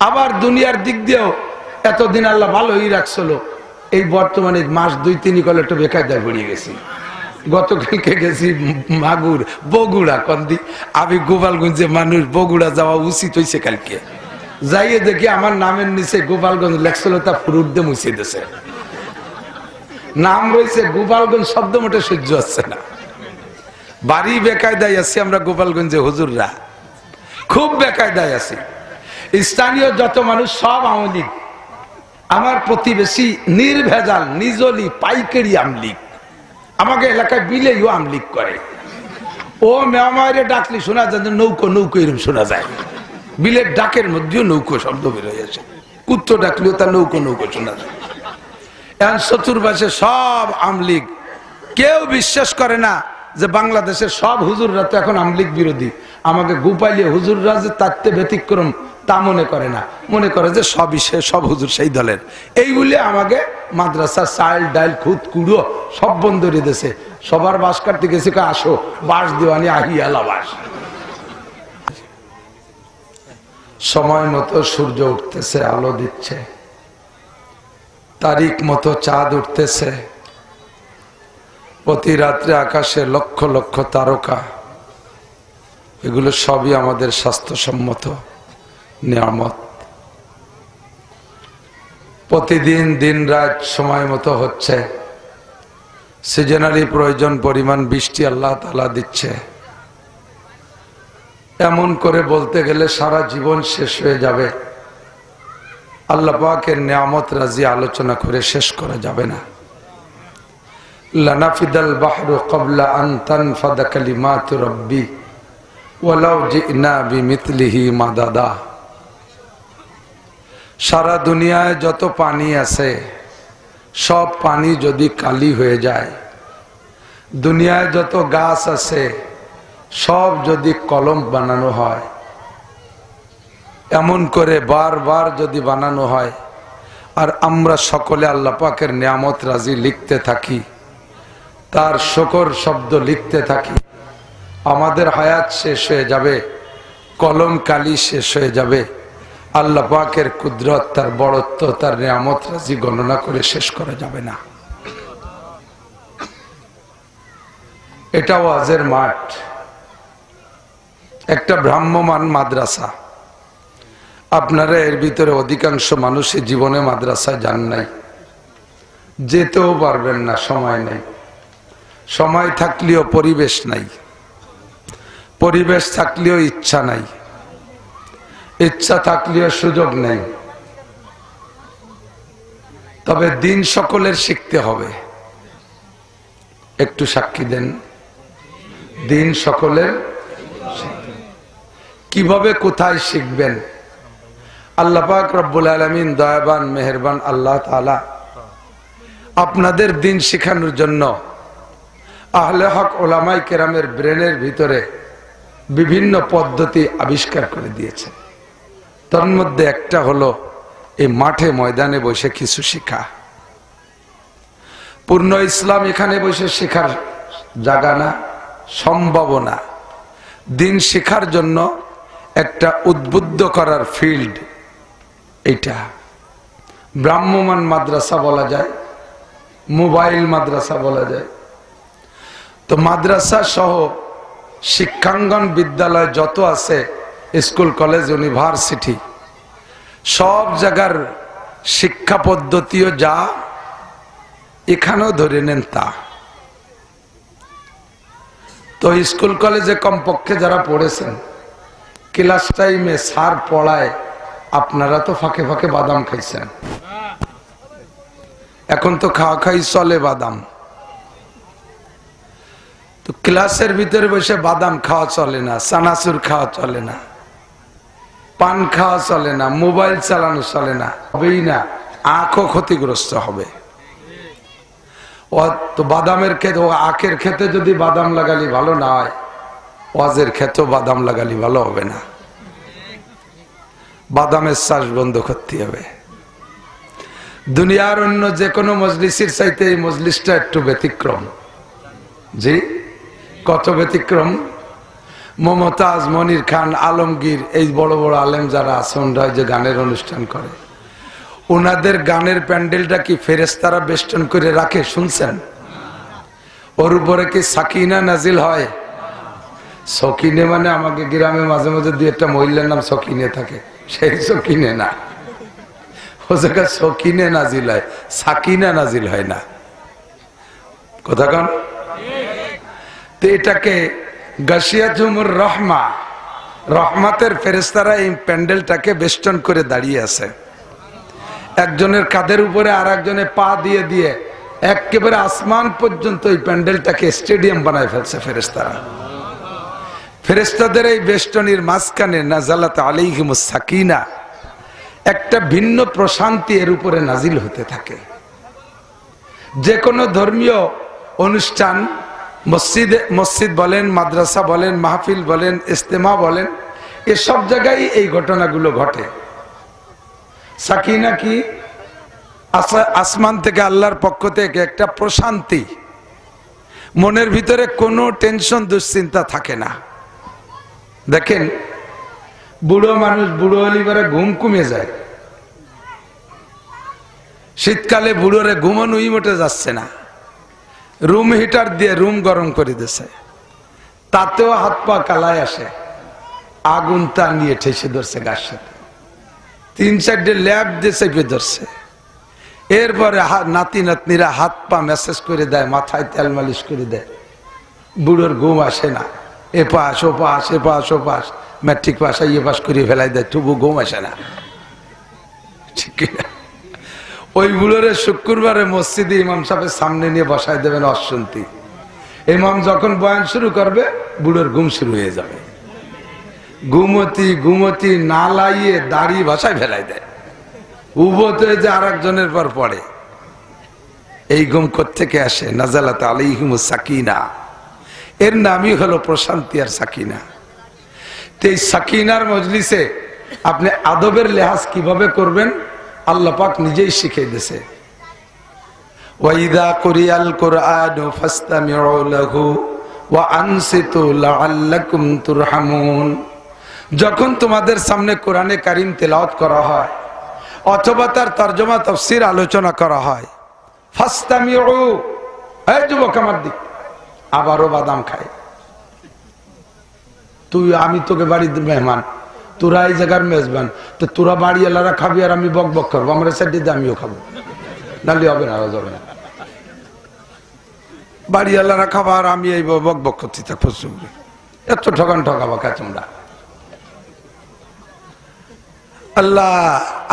আবার দুনিয়ার দিক দিয়েও এতদিন আল্লাহ ভালোই রাখছিল। এই বর্তমানে মাস 2-3 কলে একটু বেকায়দায় পড়িয়ে গেছি। গতকালকে গেছি মাগুর বগুড়া কন্দি, আমি গোপালগঞ্জে মানুষ বগুড়া যাওয়া উচিত হয়েছে। কালকে যাইয়ে দেখি আমার নামের নিচে গোপালগঞ্জ লেখছিল, তা ফুরুট দিয়ে মুছে দিয়েছে। নাম রয়েছে গোপালগঞ্জ, শব্দ মোটে সহ্য হচ্ছে না। বাড়ি বেকায়দায় আছি আমরা গোপালগঞ্জে, হুজুররা খুব বেকায়দায় আছি। স্থানীয় যত মানুষ সব আওয়ামী লীগ। আমার প্রতিবেশী নির্ভেজাল নিজলি পাইকারি আমলিগ, আমাকে এলাকায় বিলেও আমলিগ করে। ও মেমারে ডাকলি শোনা যায় নৌকো নৌকো এরকম শোনা যায়, বিলের ডাকের মধ্যেও নৌকো শব্দ বের হয়ে আছে। কুত্তো ডাকলেও তার নৌকো নৌকো শোনা যায়। এখন চতুর্পাশে সব আমলিগ। কেউ বিশ্বাস করে না যে বাংলাদেশের সব হুজুররা তো এখন আমলিগ বিরোধী। আমাকে গোপালিয়ে হুজুররা যে তাতে ব্যতিক্রম তা মনে করে না, মনে করে যে সব হুজুর সেই দলের। এই বলে আমাকে মাদ্রাসা চাল ডাইল খুদ কুড়ো সব বন্ধ করে দিয়েছে। সবার বাস কাটতে গেছে, আসো বাস দেওয়ানি আহিয়ালা বাস। সময় মতো সূর্য উঠতেছে, আলো দিচ্ছে, তারিখ মতো চাঁদ উঠতেছে, প্রতি রাত্রে আকাশে লক্ষ লক্ষ তারকা। এগুলো সবই আমাদের স্বাস্থ্যসম্মত নিয়ামত। প্রতিদিন দিন রাত সময় মতো হচ্ছে, সিজনালি প্রয়োজন পরিমাণ বৃষ্টি আল্লাহ তাআলা দিচ্ছে। এমন করে বলতে গেলে সারা জীবন শেষ হয়ে যাবে। আল্লাহ পাকের নিয়ামত রাজি আলোচনা করে শেষ করা যাবে না। লানাফিদাল বাহরু ক্বাবলা আন তানফাদা কালিমাতু রাব্বি ওয়ালাউ জিনা বিমিথলিহি মাদাদা। সারা দুনিয়ায় যত পানি আছে সব পানি যদি কালি হয়ে যায়, দুনিয়ায় যত গাছ আছে সব যদি কলম বানানো হয়, এমন করে বারবার যদি বানানো হয়, আর আমরা সকলে আল্লাহ পাকের নিয়ামত রাজি লিখতে থাকি, তার শুকর শব্দ লিখতে থাকি, আমাদের হায়াত শেষ হয়ে যাবে, কলম কালি শেষ হয়ে যাবে। আল্লাহ পাকের কুদরত, তার বড়ত্ব, তার নিয়ামত রাজি গণনা করে শেষ করা যাবে না। এটা ওয়াজের মাঠ, একটা ভ্রাম্যমান মাদ্রাসা। আপনারা এর ভিতরে অধিকাংশ মানুষই জীবনে মাদ্রাসায় যান নাই, যেতেও পারবেন না, সময় নেই। সময় থাকলেও পরিবেশ নাই, পরিবেশ থাকলেও ইচ্ছা নাই, ইচ্ছা থাকলেও সুযোগ নেই। তবে দিন সকলের শিখতে হবে। একটু সাক্ষী দেন, দিন সকলের। কিভাবে কোথায় শিখবেন? আল্লাহ পাক রব্বুল আলামিন দয়াবান মেহেরবান আল্লাহ তাআলা আপনাদের দিন শেখানোর জন্য আহলে হক ওলামায়ে কেরামের ব্রেনের ভিতরে বিভিন্ন পদ্ধতি আবিষ্কার করে দিয়েছে। তার মধ্যে একটা হলো এই মাঠে ময়দানে বসে কিছু শেখা। পূর্ণ ইসলাম এখানে বসে শেখার জায়গা না, সম্ভাবনা। দিন শেখার জন্য একটা উদ্বুদ্ধ করার ফিল্ড এইটা। ভ্রাম্যমান মাদ্রাসা বলা যায়, মোবাইল মাদ্রাসা বলা যায়। তো মাদ্রাসা সহ শিক্ষাঙ্গন বিদ্যালয় যত আছে, স্কুল কলেজ ইউনিভার্সিটি, সব জায়গার শিক্ষা পদ্ধতিও যা, এখানেও ধরে নেন তা। তো স্কুল কলেজে কমপক্ষে যারা পড়েছেন, ক্লাস টাইমে স্যার পড়ায়, আপনারা তো ফাঁকে ফাঁকে বাদাম খাইছেন। এখন তো খাওয়া খাই চলে বাদাম। তো ক্লাসের ভিতরে বসে বাদাম খাওয়া চলে না, চানাচুর খাওয়া চলে না, পান খাওয়া চলে না, মোবাইল চালানো চলে না, হবেই না, আঁখও ক্ষতিগ্রস্ত হবে। তো বাদামের ক্ষেতে, আখের ক্ষেতে যদি বাদাম লাগালি ভালো না হয়, ওয়াজের ক্ষেতেও বাদাম লাগালি ভালো হবে না। বাদামের চাষ বন্ধ করতে হবে। দুনিয়ার অন্য যে কোনো মজলিসের চাইতে এই মজলিসটা একটু ব্যতিক্রম। জি, কত ব্যতিক্রম! মমতাজ, মনির খান, আলমগীর, এই বড় বড় আলেম যারা আছে ওনারা যে গানের অনুষ্ঠান করে, ওনাদের গানের প্যান্ডেলটা কি ফেরেশতারা বেষ্টন করে রাখে? শুনছেন? ওর উপরে কি সাকিনা নাজিল হয়? সকিনে মানে আমাকে গ্রামে মাঝে মাঝে দুই একটা মহিলার নাম সকিনে থাকে, সেই সকিনে না, ও জায়গায় সকিনে নাজিল হয়, সাকিনা নাজিল হয় না। কথা কন? তো এটাকে গাশিয়াতুমুর রহমা, রহমাতের ফেরেশতারা এই প্যান্ডেলটাকে বেষ্টন করে দাঁড়িয়ে আছে। একজনের কাঁধের উপরে আর একজনে পা দিয়ে দিয়ে একেবারে আসমান পর্যন্ত এই প্যান্ডেলটাকে স্টেডিয়াম বানায় ফেলছে ফেরেশতারা। ফেরেশতাদের এই বেষ্টনীর মাঝখানে নাজালাত আলাইহিমুস সাকিনা, একটা ভিন্ন প্রশান্তি এর উপরে নাজিল হতে থাকে। যে কোনো ধর্মীয় অনুষ্ঠান, মসজিদ বলেন, মাদ্রাসা বলেন, মাহফিল বলেন, ইজতেমা বলেন, এসব জায়গায় এই ঘটনাগুলো ঘটে। সাকিনা কি? আসমান থেকে আল্লাহর পক্ষ থেকে একটা প্রশান্তি, মনের ভিতরে কোনো টেনশন দুশ্চিন্তা থাকে না। দেখেন বুড়ো মানুষ, বুড়ো হলে পরে ঘুম কমে যায়। শীতকালে বুড়োরে ঘুমানোই মোটে যাচ্ছে না, রুম হিটার দিয়ে রুম গরম করে দিছে, তাতেও হাত পা কালায় আসে, আগুনটা নিয়ে ঠেসে ধরছে গাছ সাথে, 3-4টে ল্যাব দিয়ে চেপে ধরছে। এরপরে নাতি নাতনিরা হাত পা মেসেজ করে দেয়, মাথায় তেল মালিশ করে দেয়, বুড়োর ঘুম আসে না। এ পাশ ও পাশ, এ পাশ ও পাশ, ম্যাট্রিক পাশ ইয়ে পাশ করে ফেলাই দেয়, তবু ঘুম আসে না। ঠিক না? ওই বুড়োরে শুক্রবারে মসজিদে ইমাম সাহেবের সামনে নিয়ে বসায় দেবেন অশুনতি। ইমাম যখন বয়ান শুরু করবে বুড়োর ঘুম শুরু হয়ে যাবে। ঘুমতি ঘুমতি না লাইয়ে দাড়ি ভাষায় ফেলাই দেয়, উবত হয়ে যে আর একজনের পর পড়ে। এই ঘুম কোত্থেকে আসে? নাজালাত আলাইহিমুস সাকিনা, এর নামই হলো প্রশান্তি আর সাকিনা। তো এই সাকিনার মজলিসে আপনি আদবের লেহাজ কিভাবে করবেন আল্লাহ পাক নিজেই শিখিয়ে দিয়েছে। ওয়াইদা কুরিয়াল কুরআনু ফাসতামিউ লাহু ওয়া আনসিতু লাআল্লাকুম তুরহামুন। যখন তোমাদের সামনে কোরআনে কারীম তেলাওয়াত করা হয় অথবা তার তরজমা তাফসীর আলোচনা করা হয়, ফাসতামিউ, এই যুবক আমার দিক, আবারও বাদাম খায়। তুই, আমি তোকে বাড়ির মেহমান, তোরা এই জায়গার মেজবান, তো তোরা বাড়িওয়ালারা খাবি আর আমি বক বক করবো, আমরা সাইড দিয়ে আমিও খাবো, নাহলে হবে না, যাবে না। বাড়িওয়ালারা খাবো আর আমি এই বক বক করতে থাকবো, এত ঠকান ঠকাবো কা তোমরা?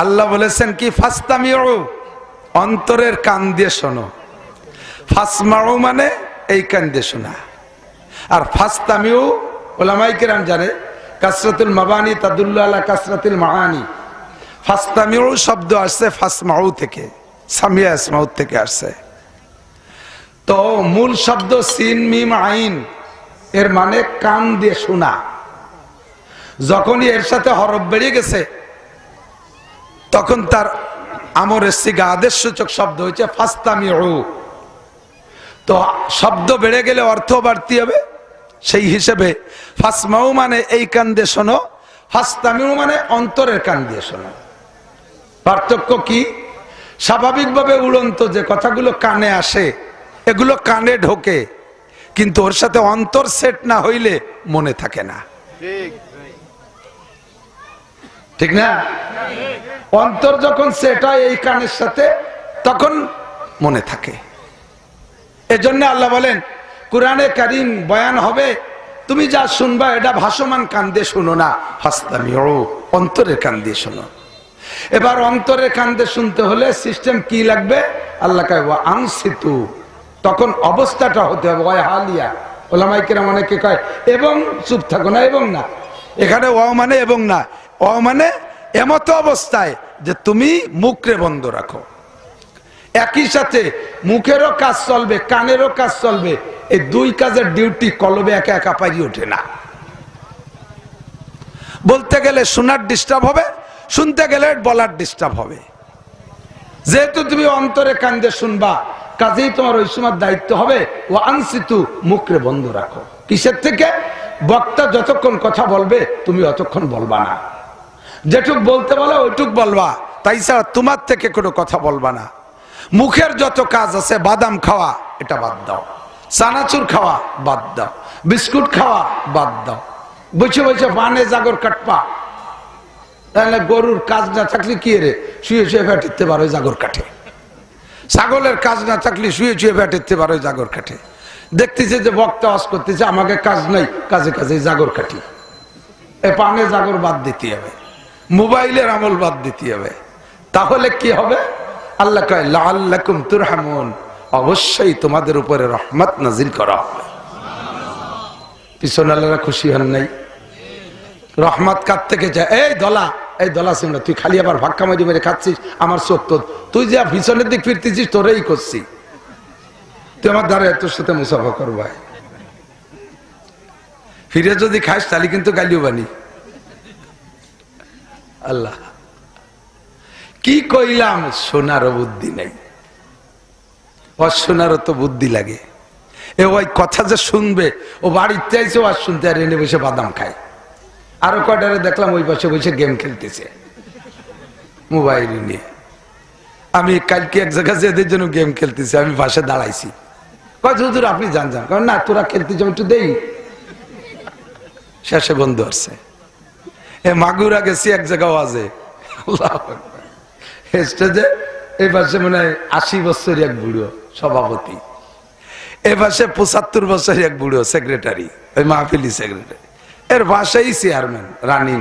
আল্লাহ বলেছেন কি? ফাসতামিউ, অন্তরের কান দিয়ে শোনো। ফাসমাউ মানে এই কান দিয়ে শোনা। আর ফাসতামিউ উলামায়ে কেরাম জানে কাসরাতুল মাবানি তাদুল্লু আলা কাসরাতিল মাআনি। ফাসতামিউ শব্দ আসছে ফাসমাউ থেকে, সামিয়া ইসমাউ থেকে আসছে। তো মূল শব্দ সিন মিম আইন, এর মানে কান দিয়ে শোনা। যখনই এর সাথে হরফ বেরিয়ে গেছে তখন তার আমরের সিগা আদেশ সূচক শব্দ হয়েছে ফাসতামিউ। তো শব্দ বেড়ে গেলে অর্থ বাড়তি হবে, সেই হিসেবে ফাসমাউ মানে এই কান দিয়ে শোনো, ফাসতামিউ মানে অন্তরের কান দিয়ে শোনো। পার্থক্য কি? স্বাভাবিকভাবে উড়ন্ত যে কথাগুলো কানে আসে এগুলো কানে ঢোকে, কিন্তু ওর সাথে অন্তর সেট না হইলে মনে থাকে না। ঠিক না? অন্তর যখন সেট হয় এই কানের সাথে তখন মনে থাকে। এজন্য আল্লাহ বলেন কুরআনে কারীম বয়ান হবে, তুমি যা শুনবা এটা ভাসমান কান দিয়ে শুনো না, ফাসতামিউ, অন্তরের কান দিয়ে শোনো। এবার অন্তরের কান দিয়ে শুনতে হলে সিস্টেম কি লাগবে? আল্লাহ কয় ওয়া আনসিতু, তখন অবস্থাটা হতে হবে ওয়া হালিয়া। ওলামায়ে কেরাম অনেকে কয় এবং চুপ থাকো না, এবং না, এখানে ওয়া মানে এবং না, ওয়া মানে এমত অবস্থায় যে তুমি মুখরে বন্ধ রাখো। একই সাথে মুখেরও কাজ চলবে, কানেরও কাজ চলবে, এই দুই কাজের ডিউটি কলবে একা একা পারি ওঠে না। বলতে গেলে শোনার ডিস্টার্ব হবে, শুনতে গেলে বলার ডিস্টার্ব হবে। যেহেতু তুমি অন্তরে কান দিয়ে শুনবা, কাজেই তোমার ওই সময় দায়িত্ব হবে ও আনসিতু, মুখরে বন্ধ রাখো। কিসের থেকে? বক্তা যতক্ষণ কথা বলবে তুমি অতক্ষণ বলবা না, যেটুক বলতে বলো ওইটুক বলবা, তাই ছাড়া তোমার থেকে কোনো কথা বলবা না। মুখের যত কাজ আছে, বাদাম খাওয়া এটা বাদ দাও, চানাচুর খাওয়া বাদ দাও, বিস্কুট খাওয়া বাদ দাও, বসে বসে পানে জাগর কাটপা, তাহলে গরুর কাজ না থাকলে কি রে শুয়ে শুয়ে ফেটিতে পারো জাগর কাটে, ছাগলের কাজ না থাকলে শুয়ে শুয়ে ফেটিতে পারো জাগর কাটে। দেখতেছে যে বক্তা ওয়াজ করতেছে, আমাকে কাজ নাই, কাজে কাজে জাগর কাটি। এই পানে জাগর বাদ দিতে হবে, মোবাইলের আমল বাদ দিতে হবে, তাহলে কি হবে? আল্লাহ কয় লাআল্লাকুম তুরহামুন, অবশ্যই তোমাদের উপরে রহমত নাজিল করা হবে। পিছন আল্লাহরা খুশি হন নাই? রহমত কার থেকে যায়? এই দলা সিমরা, তুই খালি আবার ভাক্কা মারি মেরে খাচ্ছিস, আমার চোখ তো, তুই যা পিছনের দিক ফিরতেছিস তোরেই করছি, তুই আমার দ্বারা তোর সাথে মুসাফা করবা, ফিরে যদি খাস তাহলে কিন্তু গালিও বানি। আল্লাহ কি কইলাম, শোনারও বুদ্ধি নাই, অশোনারও তো বুদ্ধি লাগে। এ ওই কথা যে শুনবে, ও বাড়িতে আইসে আর শুনতে, আর এনে বসে বাদাম খায়। আরো কয়টারে দেখলাম ওই পাশে বসে গেম খেলতেছে মোবাইল নিয়ে। আমি কালকে এক জায়গায় যেদের জন্য গেম খেলতেছি, আমি পাশে দাঁড়াইছি, কয় হুজুর আপনি যান, না তোরা খেলতে যাও একটু দেই, শেষে বন্ধু আসছে। এ মাগুরা গেছি এক জায়গাও আছে, স্টেজে এই পাশে মনে হয় 80 বছরের এক বুড়ো সভাপতি, এ পাশে 75 বছরের এক বুড়ো সেক্রেটারি, ওই মাহফিলি সেক্রেটারি, এর বাসাই চেয়ারম্যান রানিং,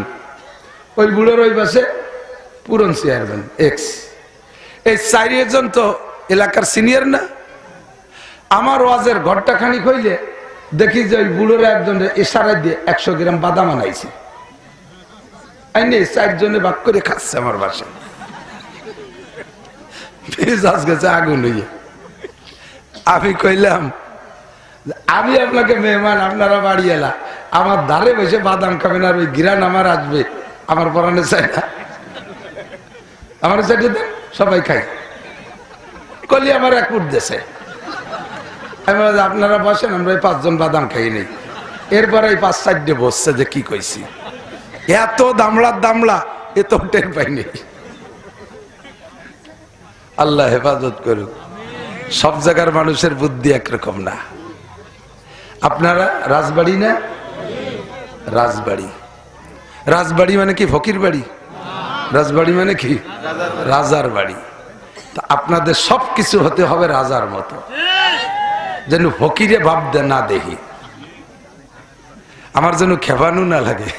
ওই বুড়োর ওই পাশে পুরন চেয়ারম্যান এক্স। এই 4 জন তো এলাকার সিনিয়র না। আমার ওয়াজের ঘরটা খানিক হইলে দেখি যে ওই বুড়োরা একজন ইশারা দিয়ে 100 গ্রাম বাদাম আনাইছে, আইনে 4 জনে ভাগ করে খাচ্ছে আমার বাসায়। গেছে আগুন হইয়ে। আমি কইলাম আমি আপনাকে মেহমান, আপনারা বাড়ি এলা, আমার ধারে বসে বাদাম খাবেন আর ওই গিরান আমার আসবে, আমার পরানে চাই না, আমার চাইতে দেন, সবাই খাই। কলি আমার 1 ফুট দেশে, আমি আপনারা বসেন, আমরা এই 5 জন বাদাম খাই নেই। এরপরে এই 5-4 বসছে যে কি কইছি, এত দামলা এ তো টের পাইনি। আল্লাহ হেফাজত করুক। সব জায়গার মানুষের বুদ্ধি একরকম না। আপনারা রাজবাড়ি না? রাজবাড়ি মানে কি ফকির বাড়ি? রাজবাড়ি মানে কি? রাজার বাড়ি। তা আপনাদের সবকিছু হতে হবে রাজার মতো, যেন ফকিরে ভাব না দেখি, আমার যেন খেপানো না লাগে।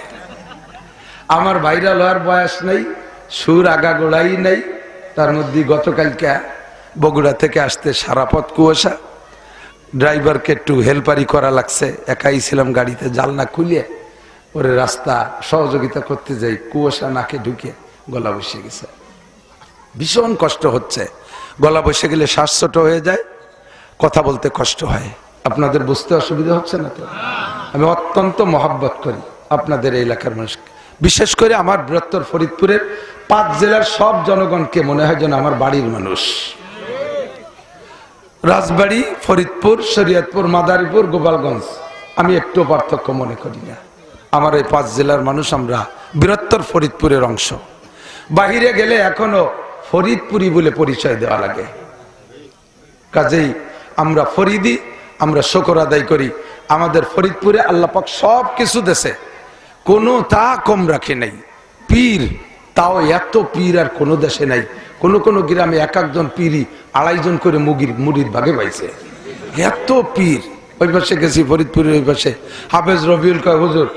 আমার ভাইরাল হওয়ার বয়স নেই, সুর আগা গোড়াই নেই, তার মধ্যে গতকালকে বগুড়া থেকে আসতে সারা পথ কুয়াশা, ড্রাইভারকে একটু হেল্পারি করা লাগছে, একাই ছিলাম গাড়িতে, জানলা খুলিয়ে ওরে রাস্তা সহযোগিতা করতে যাই, কুয়াশা নাকে ঢুকে গলা বসে গেছে, ভীষণ কষ্ট হচ্ছে। গলা বসে গেলে শ্বাস ছোট হয়ে যায়, কথা বলতে কষ্ট হয়। আপনাদের বুঝতে অসুবিধা হচ্ছে না তো? আমি অত্যন্ত মহাব্বত করি আপনাদের এই এলাকার মানুষকে, বিশেষ করে আমার বৃহত্তর ফরিদপুরের 5 জেলার সব জনগণকে মনে হয় যেন আমার বাড়ির মানুষ। রাজবাড়ী, ফরিদপুর, শরীয়তপুর, মাদারীপুর, গোপালগঞ্জ আমি একটু পার্থক্য মনে করি না। আমার এই 5 জেলার মানুষ, আমরা বৃহত্তর ফরিদপুরের অংশ। বাহিরে গেলে এখনো ফরিদপুরি বলে পরিচয় দেওয়া লাগে। কাজেই আমরা ফরিদি, আমরা শুকর আদায় করি। আমাদের ফরিদপুরে আল্লাহ পাক সব কিছু দেশে কোনো তা কম রাখে নাই। পীর, তাও এত পীর আর কোনো দেশে নাই। কোন কোন গ্রামে 1-1 পীরই 2.5 জন করে মুরিদ ভাগে পাইছে, এত পীর। ওই পাশে গেছি ফরিদপুরের ওই পাশে, হাফেজ রবিউল কয় হুজুর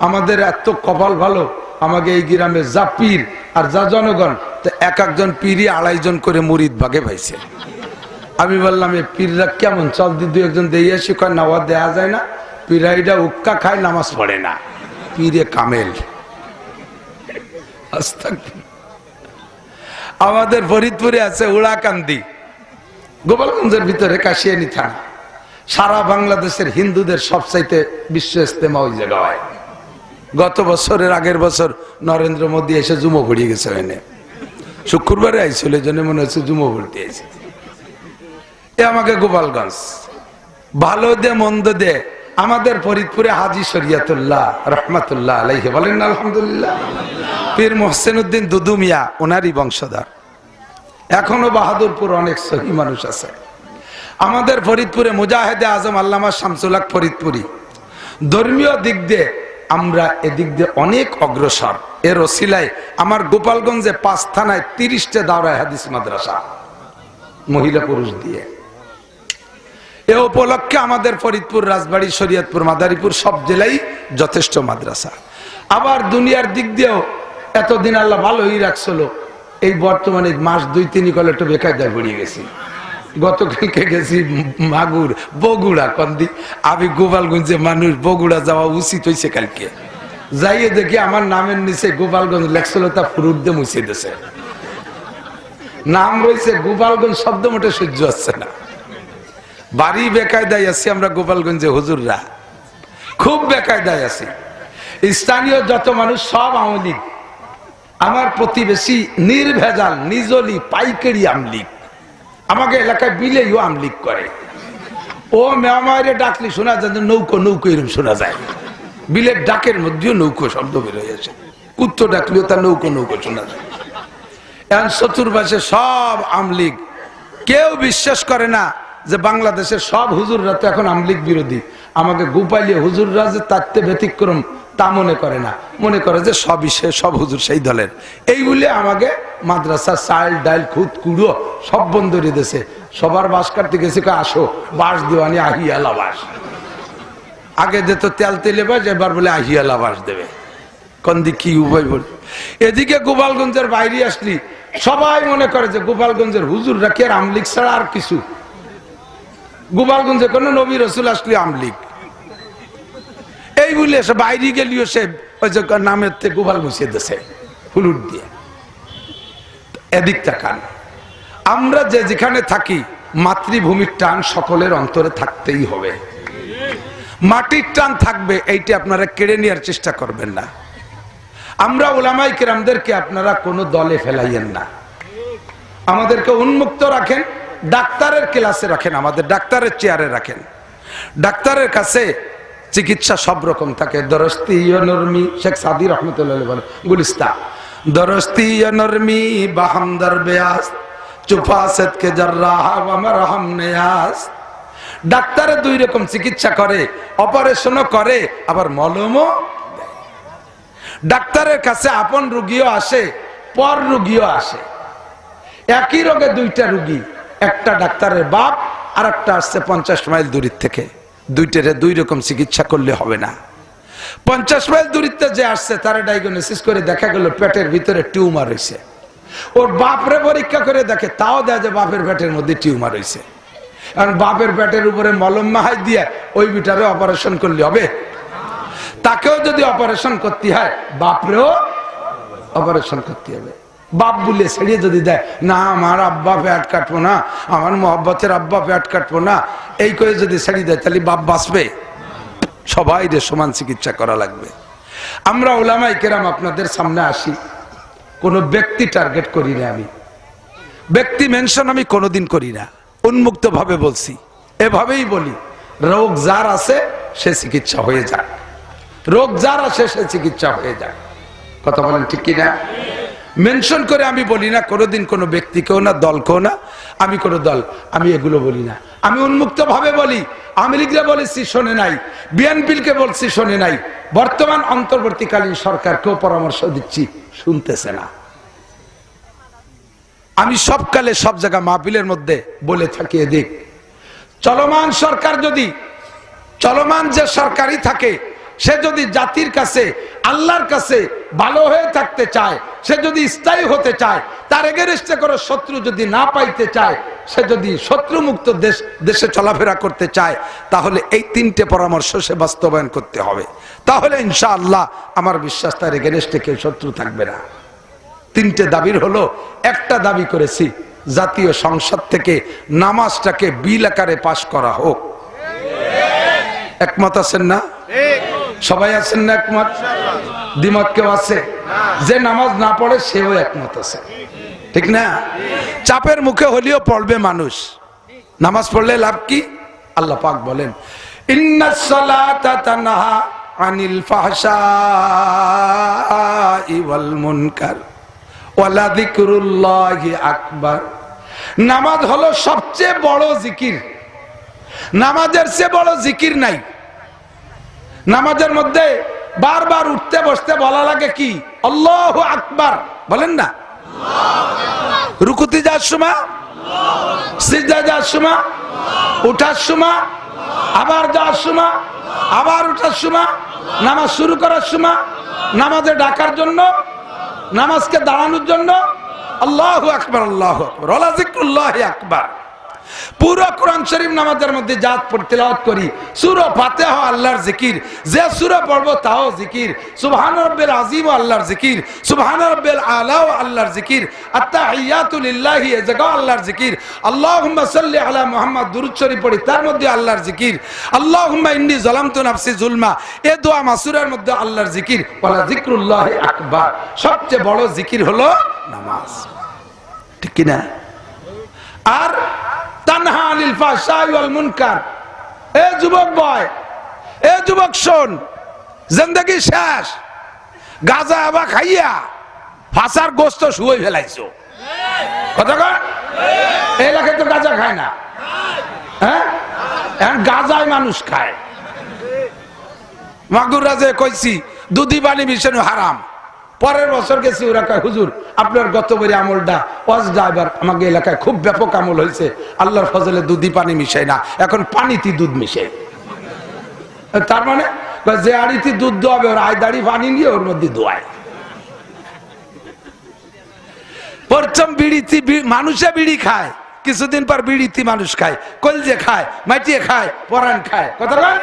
আমাদের এত কপাল ভালো, আমাকে এই গ্রামে যা পীর আর যা জনগণ, তো 1-1 পীরই 2.5 জন করে মুরিদ ভাগে পাইছে। আমি বললাম এ পীররা কেমন, চল দি 2-1 জন দিয়ে আসি। কয় না, দেয়া যায় না, পীরাইটা উক্কা খায়, নামাজ পড়ে না, পীরে কামেল। আমাদের ফরিদপুরে আছে উড়াকান্দি, গোপালগঞ্জের ভিতরে কাশিয়ানি থানা। সারা বাংলাদেশের হিন্দুদের সবচাইতে বিশ্ব ইস্তেমা ওই জায়গা হয়। গত বছরের আগের বছর নরেন্দ্র মোদী এসে জুমো পড়িয়ে গেছে, এনে শুক্রবারে আইছিল, এই জন্য মনে হচ্ছে জুমো পড়তে আইছে। এ আমাকে গোপালগঞ্জ ভালো দে মন্দ দে, আমাদের ফরিদপুরে হাজী শরিয়াতুল্লাহ রহমাতুল্লাহ আলাইহি বলেন না আলহামদুলিল্লাহ, পীর মোহসেন উদ্দিন দুদু মিয়া ওনারই বংশধর। এখনো বাহাদুরপুর অনেক সহি মানুষ আছে। আমাদের ফরিদপুরে মুজাহিদে আজম আল্লামা শামসুল হক ফরিদপুরি। ধর্মীয় দিক দিয়ে আমরা এদিক দিয়ে অনেক অগ্রসর। এর ওসিলায় আমার গোপালগঞ্জে 5 থানায় 30টা দাওরায়ে হাদিস মাদ্রাসা, মহিলা পুরুষ দিয়ে। এ উপলক্ষে আমাদের ফরিদপুর, রাজবাড়ী, শরীয়তপুর, মাদারীপুর সব জেলায় যথেষ্ট মাদ্রাসা। আবার দুনিয়ার দিক দিয়েও এতদিন আল্লাহ ভালোই রাখছিল। এই বর্তমানে মাস 2-3 কলে একটু বেকায়দায় পড়িয়ে গেছি। গতকালকে গেছি মাগুর, বগুড়া কন্দি। আমি গোপালগঞ্জে মানুষ, বগুড়া যাওয়া উচিত হয়েছে কালকে। যাইয়ে দেখি আমার নামের নিচে গোপালগঞ্জ লেখছিল, তা ফুরুট দিয়ে মুছে দিয়েছে। নাম রয়েছে গোপালগঞ্জ, শব্দ মোটে সহ্য হচ্ছে না। বাড়ি বেকায়দায় আছি আমরা গোপালগঞ্জে, হুজুররা খুব বেকায়দায় আছি। স্থানীয় যত মানুষ সব আওয়ামী লীগ। আমার প্রতিবেশী নির্ভেজাল নিজলি পাইকারি আমলিগ। আমাকে এলাকায় বিলেও আমলিগ করে। ও মেমারে ডাকলি শোনা যায় নৌকো নৌকো এরকম শোনা যায়। বিলের ডাকের মধ্যেও নৌকো শব্দ বের হয়ে আছে। কুত্তো ডাকলেও তার নৌকো নৌকো শোনা যায়। এখন চতুর্পাশে সব আমলিগ। কেউ বিশ্বাস করে না যে বাংলাদেশের সব হুজুররা তো এখন আমলিগ বিরোধী। আমাকে গোপালিয়ে হুজুররা যে তাতে ব্যতিক্রম তা মনে করে না, মনে করে যে সব হুজুর সেই দলের। এই বলে আমাকে মাদ্রাসা চাল ডাইল খুদ কুড়ো সব বন্ধ করে দিয়েছে। সবার বাস কাটতে গেছে, আসো বাস দেওয়ানি আহিয়ালা বাস। আগে দিত তেল তেলে বাস, এবার বলে আহিয়ালা বাস দেবে। কন্দি কি উভয় বলে। এদিকে গোপালগঞ্জের বাইরে আসলি সবাই মনে করে যে গোপালগঞ্জের হুজুররা কি আর আমলিগ ছাড়া আর কিছু। গোপালগঞ্জে কোন নবী রসুল আসলে আমলিগ। এই বলে সে বাইরে গেলিও সে ওই যে নামের থেকে গোপাল মুছিয়ে দিয়েছে ফুলুট দিয়ে। এদিক তাকান, আমরা যে যেখানে থাকি মাতৃভূমির টান সকলের অন্তরে থাকতেই হবে। মাটির টান থাকবে, এইটা আপনারা কেড়ে নেওয়ার চেষ্টা করবেন না। আমরা উলামায়ে কেরামদেরকে আপনারা কোনো দলে ফেলাইয়েন না। আমাদেরকে উন্মুক্ত রাখেন, ডাক্তারের ক্লাসে রাখেন, আমাদের ডাক্তারের চেয়ারে রাখেন। ডাক্তারের কাছে চিকিৎসা সব রকম থাকে। দরস্তি নরমি, শেখ সাদি রহমতুল্লাহ বলেন গুলিস্তা, দরস্তি নরমি বাহামদার বেয়াস চুফাসত কে জাররাহ ওয়া মারহাম নিয়াস। ডাক্তারে 2 রকম চিকিৎসা করে, অপারেশনও করে আবার মলমও দেয়। ডাক্তারের কাছে আপন রোগীও আসে, পর রোগীও আসে। একই রোগে 2টা রোগী, একটা ডাক্তারের বাপ আর একটা আসছে 50 মাইল দূরের থেকে। 2টারে 2 রকম চিকিৎসা করলে হবে না। 50 মাইল দূরত্বে যে আসছে তারা ডায়াগনোসিস করে দেখা গেল পেটের ভিতরে টিউমার হয়েছে। ওর বাপরে পরীক্ষা করে দেখে, তাও দেয় যে বাপের পেটের মধ্যে টিউমার হয়েছে। কারণ বাপের পেটের উপরে মলম মাহাই দিয়ে ওই বিটারে অপারেশন করলে হবে? তাকেও যদি অপারেশন করতে হয় বাপরেও অপারেশন করতে হবে। বাপ বলে ছেড়িয়ে যদি দেয়, না আমার আব্বা পেট কাটবো না, আমার মোহাব্বতের আব্বা পেট কাটবো না, এই করে যদি ছেড়ে দেয় তাহলে বাপ বাঁচবে? সবাই সমান চিকিৎসা করা লাগবে। আমরা উলামায়ে কেরাম আপনাদের সামনে আসি, কোনো ব্যক্তি টার্গেট করি না। আমি ব্যক্তি মেনশন আমি কোনোদিন করি না, উন্মুক্ত ভাবে বলছি। এভাবেই বলি, রোগ যার আছে সে চিকিৎসা হয়ে যাক, রোগ যার আছে সে চিকিৎসা হয়ে যাক। কথা বলেন ঠিক কিনা? মেনশন করে আমি বলি না কোনোদিন কোনো ব্যক্তিকেও না, দলকেও না। আমি কোনো দল আমি এগুলো বলি না। আমি উন্মুক্ত ভাবে বলি। আওয়ামী লীগকে বলেছি শোনে নাই, বিএনপিকে বলছি শোনে নাই, বর্তমান অন্তর্বর্তীকালীন সরকারকেও পরামর্শ দিচ্ছি, শুনতেছে না। আমি সবকালে সব জায়গা মাহফিলের মধ্যে বলে থাকি, এদিক চলমান সরকার যদি চলমান যে সরকারই থাকে, সে যদি জাতির কাছে আল্লাহর কাছে ভালো হয়ে থাকতে চায়, সে যদি স্থায়ী হতে চায়, তার এগেনস্টে করে শত্রু যদি না পাইতে চায়, সে যদি শত্রুমুক্ত দেশে চলাফেরা করতে চায়, তাহলে এই 3টে পরামর্শ সে বাস্তবায়ন করতে হবে। তাহলে ইনশাআল্লাহ আমার বিশ্বাস তার এগেনস্টে কেউ শত্রু থাকবে না। 3টে দাবির হলো, একটা দাবি করেছি জাতীয় সংসদ থেকে নামাজটাকে বিল আকারে পাশ করা হোক। একমত আছেন না? সবাই আছেন না একমত? দ্বিমত কেউ আছে? যে নামাজ না পড়ে সেও একমত আছে, ঠিক না? চাপের মুখে হলেও পড়বে মানুষ। নামাজ পড়লে লাভ কি? আল্লাহ পাক বলেন, ইন্নাস সালাতা তানহা আনিল ফাহশাই ওয়াল মুনকার ওয়ালা যিকরুল্লাহি আকবার। নামাজ হলো সবচেয়ে বড় জিকির। নামাজের চেয়ে বড় জিকির নাই। নামাজের মধ্যে বারবার উঠতে বসতে বলা লাগে কি? আল্লাহু আকবার বলেন না? রুকুতে যাওয়ার সময়, সিজদায় যাওয়ার সময়, উঠার সময়, আবার যাওয়ার সময়, আবার উঠার সময়, নামাজ শুরু করার সময়, নামাজে ডাকার জন্য, নামাজকে দাঁড়ানোর জন্য আল্লাহু আকবার, আল্লাহু আকবার, ওয়ালা যিকরুল্লাহি আকবার। পুরো কোরআন শরীফ নামাজের মধ্যে যা তিলাওয়াত করি, সূরা ফাতিহা আল্লাহর জিকির, যে সূরা পড়বো তাও জিকির, সুবহান রাব্বিল আযীম আল্লাহর জিকির, সুবহান রাব্বিল আলা আল্লাহর জিকির, আত্তাহিয়াতু লিল্লাহি এ জায়গাও আল্লাহর জিকির, আল্লাহুম্মা সাল্লি আলা মুহাম্মদ দুরূদ শরীফ পড়ি তার মধ্যে আল্লাহর জিকির, আল্লাহুম্মা ইন্নী যালামতু নাফসি যুলমা এ দোয়া মাসুরার মধ্যে আল্লাহর জিকির, ওয়ালা যিকরুল্লাহি আকবার। সবচেয়ে বড় জিকির হলো নামাজ, ঠিক কি না? আর তানহা আনিল ফাহশাই ওয়াল মুনকার। এ যুবক বয়, এ যুবক শোন, জিন্দেগি শেষ, গাঁজা আবা খাইয়া ফাঁসার গোস্ত শুয়ে ফেলাইছো। কথা কন, এই এলাকায় তো গাঁজা খায় না, হ্যাঁ? এখন গাঁজায় মানুষ খায়। মাগুর রাজে কইছি দুধি পানি মিশানো হারাম। পরের বছর গেছি, ওরা কয় হুজুর আপনার গতবারে আমলটা ওয়াজ ড্রাইভার আমাকে এলাকায় খুব ব্যাপক আমল হয়েছে, আল্লাহর ফজলে দুধি পানি মিশাই না, এখন পানিতে দুধ মিশে। তার মানে যে আড়িতে দুধ দোয়াবে ওর আই দাড়ি পানি নিয়ে ওর মধ্যে দোয়ায়। প্রথম বিড়িতে মানুষে বিড়ি খায়, কিছুদিন পর বিড়িতে মানুষ খায়, কলজে খায়, মাটিয়ে খায়, পরাণ খায়। কথা বল,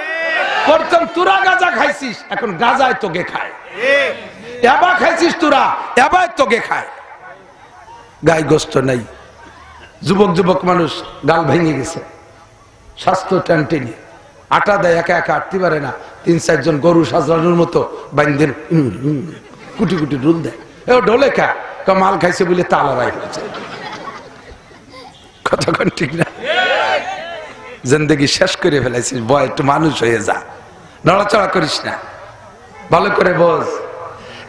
প্রথম তুরা গাঁজা খাইছিস, এখন গাঁজায় তোকে খায়। এবার খাইছিস তোরা, এবার তোকে খায়। গায়ে গোস্ত নাই, যুবক যুবক মানুষ গাল ভেঙে গেছে, স্বাস্থ্য টেনে আটা দেয়, একা একা আটতে পারে না, ৩-৪ জন গরু সাজানোর মতো বাইন্দের কুটি কুটি রুল দেয়। ও ঢোলে খা মাল খাইছে বলে তালারাই হয়েছে। কতক্ষণ ঠিক না? জিন্দেগি শেষ করে ফেলাইছিস, বয় একটু মানুষ হয়ে যা, নড়াচড়া করিস না, ভালো করে বোঝ।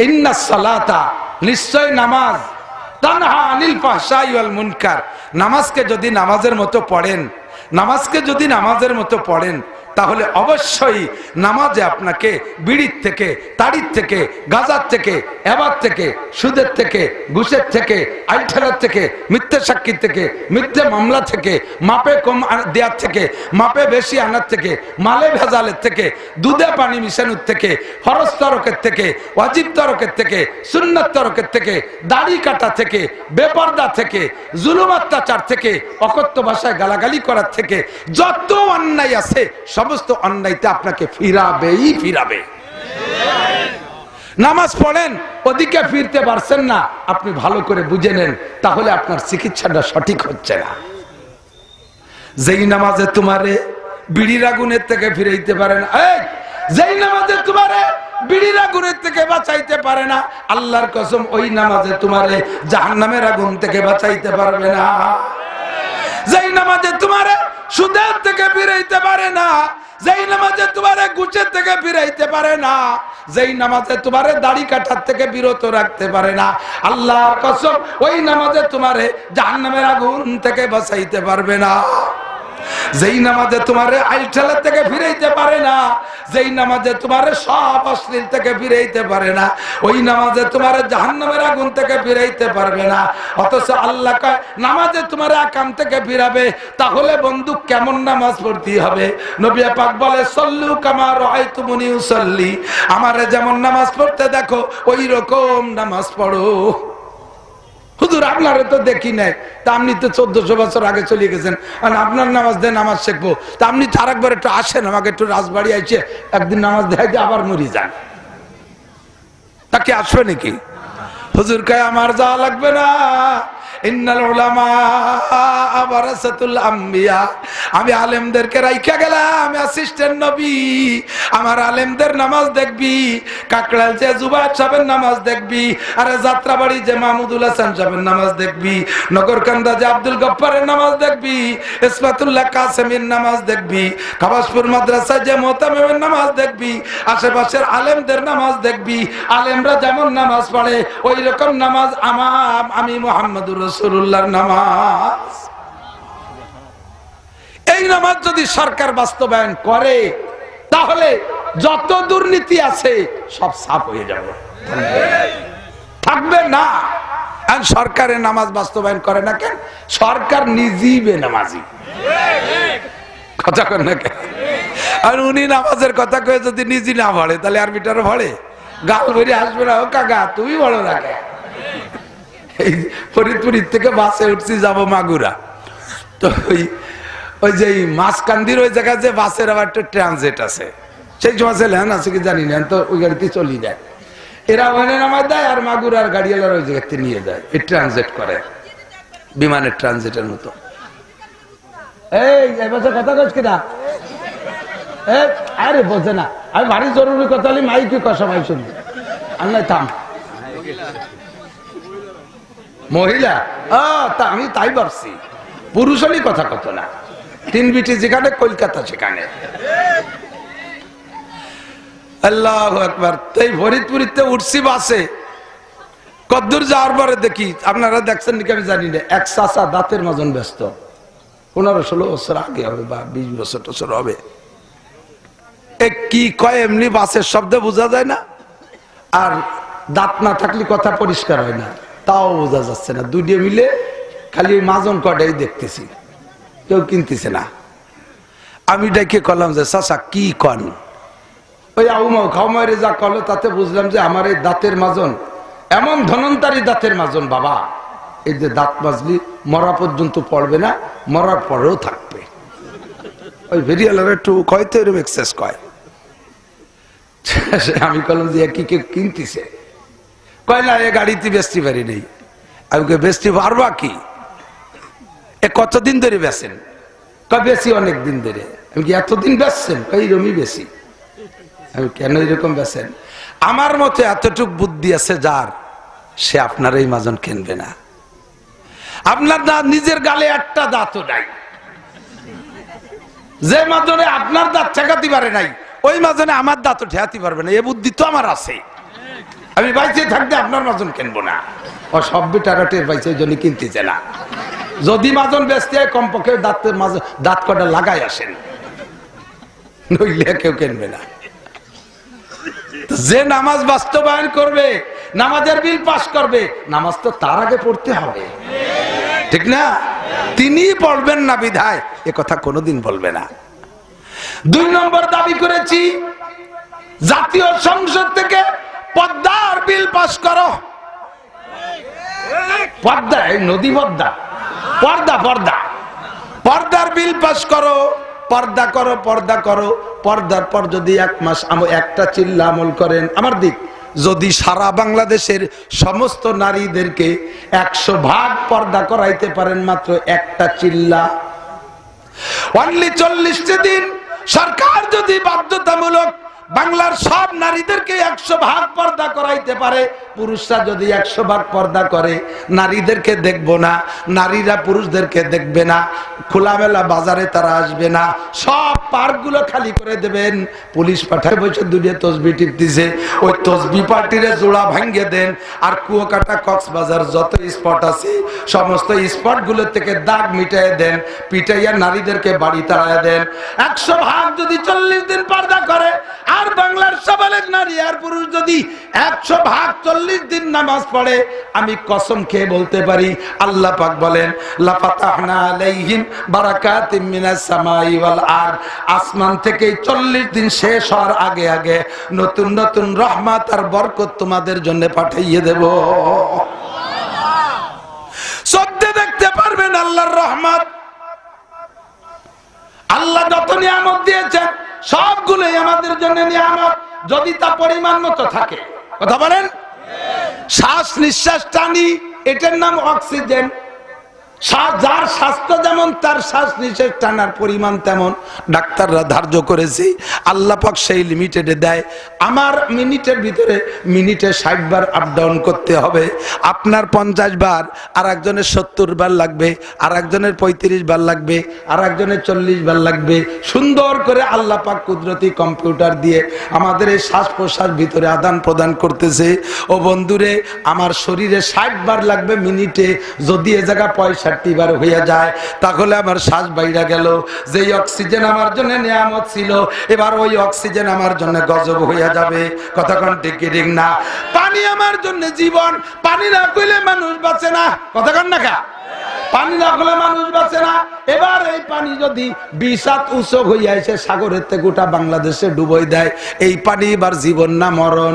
ইন্নাস সালাতা নিশ্চয় নামাজ, তানহা আনিল ফাহশাই ওয়াল মুনকার। নামাজকে যদি নামাজের মতো পড়েন, নামাজকে যদি নামাজের মতো পড়েন, তাহলে অবশ্যই নামাজে আপনাকে বিড়ির থেকে, তাড়ির থেকে, গাজার থেকে, এবার থেকে, সুদের থেকে, ঘুষের থেকে, আইঠালার থেকে, মিথ্যে সাক্ষী থেকে, মিথ্যে মামলা থেকে, মাপে কম দেওয়ার থেকে, মাপে বেশি আনার থেকে, মালে ভেজালের থেকে, দুধে পানি মিশানোর থেকে, ফরজ তরকের থেকে, ওয়াজিব তরকের থেকে, সুন্নাত তরকের থেকে, দাড়ি কাটা থেকে, বেপর্দা থেকে, জুলুম অত্যাচার থেকে, অকথ্য ভাষায় গালাগালি করার থেকে, যত অন্যায় আছে সমস্ত অন্যায়তে আপনাকে ফিরাবেই ফিরাবে। নামাজ পড়েন, ওদিকে ফিরতে পারছেন না, আপনি ভালো করে বুঝে নেন, তাহলে আপনার চিকিৎসাটা সঠিক হচ্ছে না। যেই নামাজে তোমারে বিড়ির আগুনের থেকে ফিরাইতে পারে না, যেই নামাজে তোমারে বিড়ির আগুনের থেকে বাঁচাইতে পারে না, আল্লাহর কসম ওই নামাজে তোমারে জাহান্নামের আগুন থেকে বাঁচাইতে পারবে না। যেই নামাজে তোমারে সুদের থেকে ফিরাইতে পারে না, যেই নামাজে তোমারে ঘুষের থেকে ফিরাইতে পারে না, যেই নামাজে তোমারে দাড়ি কাটার থেকে বিরত রাখতে পারে না, আল্লাহর কসম ওই নামাজে তোমারে জাহান্নামের আগুন থেকে বাঁচাইতে পারবে না। যেই নামাজে তোমারে আইলঠালা থেকে ফিরাইতে পারে না, যেই নামাজে তোমারে সব অশ্লীল থেকে ফিরাইতে পারে না, ওই নামাজে তোমারে জাহান্নামের আগুন থেকে ফিরাইতে পারবে না। অথচ আল্লাহ কয় নামাজে তোমারে আকাম থেকে ফিরাবে। তাহলে বন্ধু কেমন নামাজ পড়তে হবে? নবী পাক বলে সল্লু কামা রাআইতুমুনি উসাল্লি, আমারে যেমন নামাজ পড়তে দেখো ওই রকম নামাজ পড়ো। হুজুর আপনারে তো দেখি নাই, তা আপনি তো 1400 বছর আগে চলে গেছেন, আর আপনার নামাজ দিয়ে নামাজ শিখবো, তা আপনি তো আরেকবার একটু আসেন, আমাকে একটু রাজবাড়ি আইছে একদিন নামাজ দেখাই দিয়ে আবার মরি যান, তাকে আসবে নাকি? হুজুর কয় আমার যাওয়া লাগবে না, ইন্নাল উলামা ওয়ারাসাতুল আম্বিয়া, আমি আলেমদেরকে রাইখা গেলাম অ্যাসিস্ট্যান্ট নবী। আমার আলেমদের নামাজ দেখবি, কাকড়াল যে জুবায়ের সাহেবের নামাজ দেখবি, আরে যাত্রাবাড়ি যে মাহমুদুল হাসান সাহেবের নামাজ দেখবি, নগরকান্দা যে আব্দুল গফফারের নামাজ দেখবি, ইসমাতুল্লাহ কাসেমের নামাজ দেখবি, খাবাসপুর মাদ্রাসায় যে মোহতামিমের নামাজ দেখবি, আশেপাশের আলেমদের নামাজ দেখবি। আলেমরা যেমন নামাজ পড়ে ওই রকম নামাজ আমি মুহাম্মদুর রাসূলুল্লাহর নামাজ। এই নামাজ যদি সরকার বাস্তবায়ন করে তাহলে যত দুর্নীতি আছে সব সাফ হয়ে যাবে, থাকবে না। আর সরকারের নামাজ বাস্তবায়ন করে না কেন? সরকার নিজেই বেনামাজি, কথা কর না কেন? আর উনি নামাজের কথা কয়ে যদি নিজে না পড়ে তাহলে আর বিটারও পড়ে, গাল ভরে আসবে না, ও কাকা তুমি বড় রাখে। এই ফরিদপুর থেকে বাসে উঠছি, যাবো মাগুরা, তো ওই যে মাঝকান্দির ওই জায়গায় যে বাসের আবার একটা ট্রানজিট আছে, সেই বাসে লেন আছে কি জানি না, তো ওই গাড়িতে চলে যায়, এরা ওখানে নামায় দেয় আর মাগুরার গাড়িওয়ালার ওই জায়গাতে নিয়ে যায়, এই ট্রানজিট করে বিমানের ট্রানজিটের মতো। এই বছর কথা কইস কিনা? আরে বোঝে না, আমি ভারী জরুরি কথা হলে মাইকে কষা ভাই শুনবি, আর নাই থাম। মহিলা তা আমি তাই ভাবছি, পুরুষ হলেই কথা কত না, তিন বিটি যেখানে কলকাতা সেখানে। আল্লাহু আকবার। এই ফরিদপুরিতে উঠছি বাসে, কদ্দূর যাওয়ার পরে দেখি, আপনারা দেখছেন নাকি আমি জানি না, এক চাচা দাঁতের মাজন ব্যস্ত, 15-16 বছর আগে হবে বা 20 বছর টছর হবে। কি কয় এমনি বাসের শব্দে বোঝা যায় না, আর দাঁত না থাকলে কথা পরিষ্কার হয় না, তাও বোঝা যাচ্ছে না। দুটো মিলে খালি মাজন কটাই দেখতেছি, কেউ কিনতেছে না। আমি ডেকে কলাম যে চাচা কি কন? ওই আউমাও খাওমারে যা কলো তাতে বুঝলাম যে আমার এই দাঁতের মাজন এমন ধনন্তারী দাঁতের মাজন বাবা, এই যে দাঁত মাজলি মরা পর্যন্ত পড়বে না, মরার পরেও থাকবে। ওই ভেরিয়ালার একটু কয়তো এরকম এক্সেস কয়। আমি কলাম যে কি কেউ কিনতেছে? কয় না, এ গাড়িতে বেচতে পারি নেই। আমি বেচতে পারবা কি? এ কতদিন ধরে বেচেন? কয় বেশি অনেক দিন ধরে। আমি কি এতদিন বেচছেন? কই রমি বেশি। আমি কেন এরকম বেচেন? আমার মতে এতটুক বুদ্ধি আছে যার, সে আপনার এই মাজন কিনবে না। আপনার দাঁত নিজের গালে একটা দাঁতও নাই, যে মাজনে আপনার দাঁত ঠেকাতে পারে নাই ওই মাজনে আমার দাঁতও ঠেকাতে পারবে না। এ বুদ্ধি তো আমার আছে। আমি বাইচে থাকতে আপনার মাজন কিনবো না। ও সব বেটারা টের পাইছে, ওই জন্য কিনতেছে না। যদি মাজন বেচতে হয় কমপক্ষে দাঁতের মাঝে দাঁত কটা লাগাই আসেন, নইলে কেউ কিনবে না। যে নামাজ বাস্তবায়ন করবে, নামাজের বিল পাস করবে, নামাজ তো তার আগে পড়তে হবে, ঠিক না? তিনি পড়বেন না বিধায় এ কথা কোনোদিন বলবে না। 2 নম্বর দাবি করেছি, জাতীয় সংসদ থেকে পদ্মার বিল পাস করো। পদ্মা, এই নদী পদ্মা, পর্দা পর্দা, পর্দার বিল পাস করো। পর্দা করো, পর্দা করো। পর্দার পর যদি 1 মাস একটা চিল্লা আমল করেন আমার দিক, যদি সারা বাংলাদেশের সমস্ত নারীদেরকে 100 ভাগ পর্দা করাইতে পারেন মাত্র একটা চিল্লা, অনলি 40 দিন সরকার যদি বাধ্যতামূলক বাংলার সব নারীদেরকে 100 ভাগ পর্দা করাইতে পারে, পুরুষরা যদি 100 ভাগ পর্দা করে, নারীদেরকে দেখবো না, নারীরা পুরুষদেরকে দেখবে না, খোলামেলা বাজারে তারা আসবে না, সব পার্কগুলো খালি করে দেবেন। পুলিশ পাঠায় বসে দুনিয়া তসবি টিপতেছে, ওই তসবি পার্টিরে জোড়া ভাঙ্গে দেন। আর কুয়াকাটা, কক্সবাজার যত স্পট আছে সমস্ত স্পটগুলো থেকে দাগ মিটাইয়ে দেন, পিটাইয়া নারীদেরকে বাড়ি তাড়ায় দেন। 100 ভাগ যদি 40 দিন পর্দা করে, আর বাংলার সবালের নারী আর পুরুষ যদি 100 ভাগ 40 দিন নামাজ পড়ে, আমি কসম খেয়ে বলতে পারি, আল্লাহ পাক বলেন লাফাতাহনা আলাইহিম বারাকাতিম মিনাস সামাই ওয়াল আরদ, আসমান থেকে 40 দিন শেষ হওয়ার আগে আগে নতুন নতুন রহমত আর বরকত তোমাদের জন্য পাঠিয়ে দেব। সত্যি দেখতে পারবেন আল্লাহর রহমত। আল্লাহ যত নিয়ামত দিয়েছেন সবগুলোই আমাদের জন্য নিয়ামত, যদি তা পরিমাণ মতো থাকে। কথা বলেন, শ্বাস নিঃশ্বাস টানি, এটার নাম অক্সিজেন। যার স্বাস্থ্য যেমন তার শ্বাস নিঃশ্বাস টানার পরিমাণ তেমন ডাক্তাররা ধার্য করেছে। আল্লাহ পাক সেই লিমিটেডে দেয়। আমার মিনিটের ভিতরে মিনিটে 60 বার আপ ডাউন করতে হবে। আপনার 50 বার, আর একজনের 70 বার লাগবে, আর একজনের 35 বার লাগবে, আর একজনের 40 বার লাগবে। সুন্দর করে আল্লাহ পাক কুদরতি কম্পিউটার দিয়ে আমাদের এই শ্বাস প্রশ্বাস ভিতরে আদান প্রদান করতেছে। ও বন্ধুরে, আমার শরীরে 60 বার লাগবে মিনিটে। যদি এ জায়গা 65 বার হয়ে যায়, তাহলে আমার শ্বাস বাইরে গেল। যেই অক্সিজেন আমার জন্য নিয়ামত ছিল, এবার ওই অক্সিজেন আমার জন্য গজব হয়ে যাবে। কথা কোন ঠিক ঠিক না? পানি আমার জন্য জীবন, পানি না কইলে মানুষ বাঁচে না। কথা কোন না? পানি না হলে মানুষ বাঁচে না। এবার এই পানি যদি 20 হাত উঁচু হইয়া এসে সাগরের থেকে গোটা বাংলাদেশে ডুবই দেয়, এই পানি এবার জীবন না মরণ?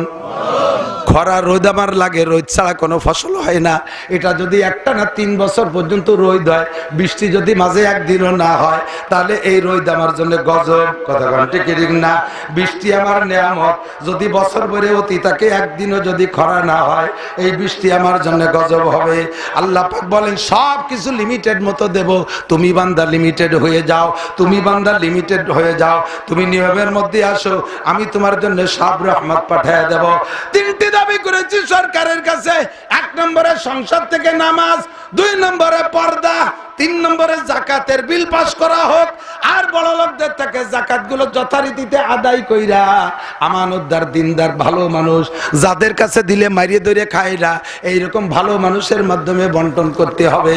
খরা রোদ আমার লাগে, রোদ ছাড়া কোনো ফসল হয় না। এটা যদি একটানা 3 বছর পর্যন্ত রোদ হয়, বৃষ্টি যদি মাঝে একদিনও না হয়, তাহলে এই রোদ আমার জন্য গজব। কথা বলতে ঠিক না? বৃষ্টি আমার নিয়ামত, যদি বছর ভরে অতি থাকে, একদিনও যদি খরা না হয়, এই বৃষ্টি আমার জন্য গজব হবে। আল্লাহ পাক বলেন সব কিছু লিমিটেড মতো দেব, তুমি বান্দা লিমিটেড হয়ে যাও, তুমি বান্দা লিমিটেড হয়ে যাও, তুমি নিয়মের মধ্যে আসো, আমি তোমার জন্য সব রহমত পাঠিয়ে দেব। 3টি দাবি করেছি সরকারের কাছে। 1 নম্বরে সংসদ থেকে নামাজ, 2 নম্বরে পর্দা, 3 নম্বরে জাকাতের বিল পাস করা হোক। আর বড় লোকদের থেকে জাকাত গুলো যথারীতিতে আদায় কইরা আমানতদার দিনদার ভালো মানুষ যাদের কাছে দিলে মারিয়ে ধরে খায় না, এইরকম ভালো মানুষের মাধ্যমে বন্টন করতে হবে।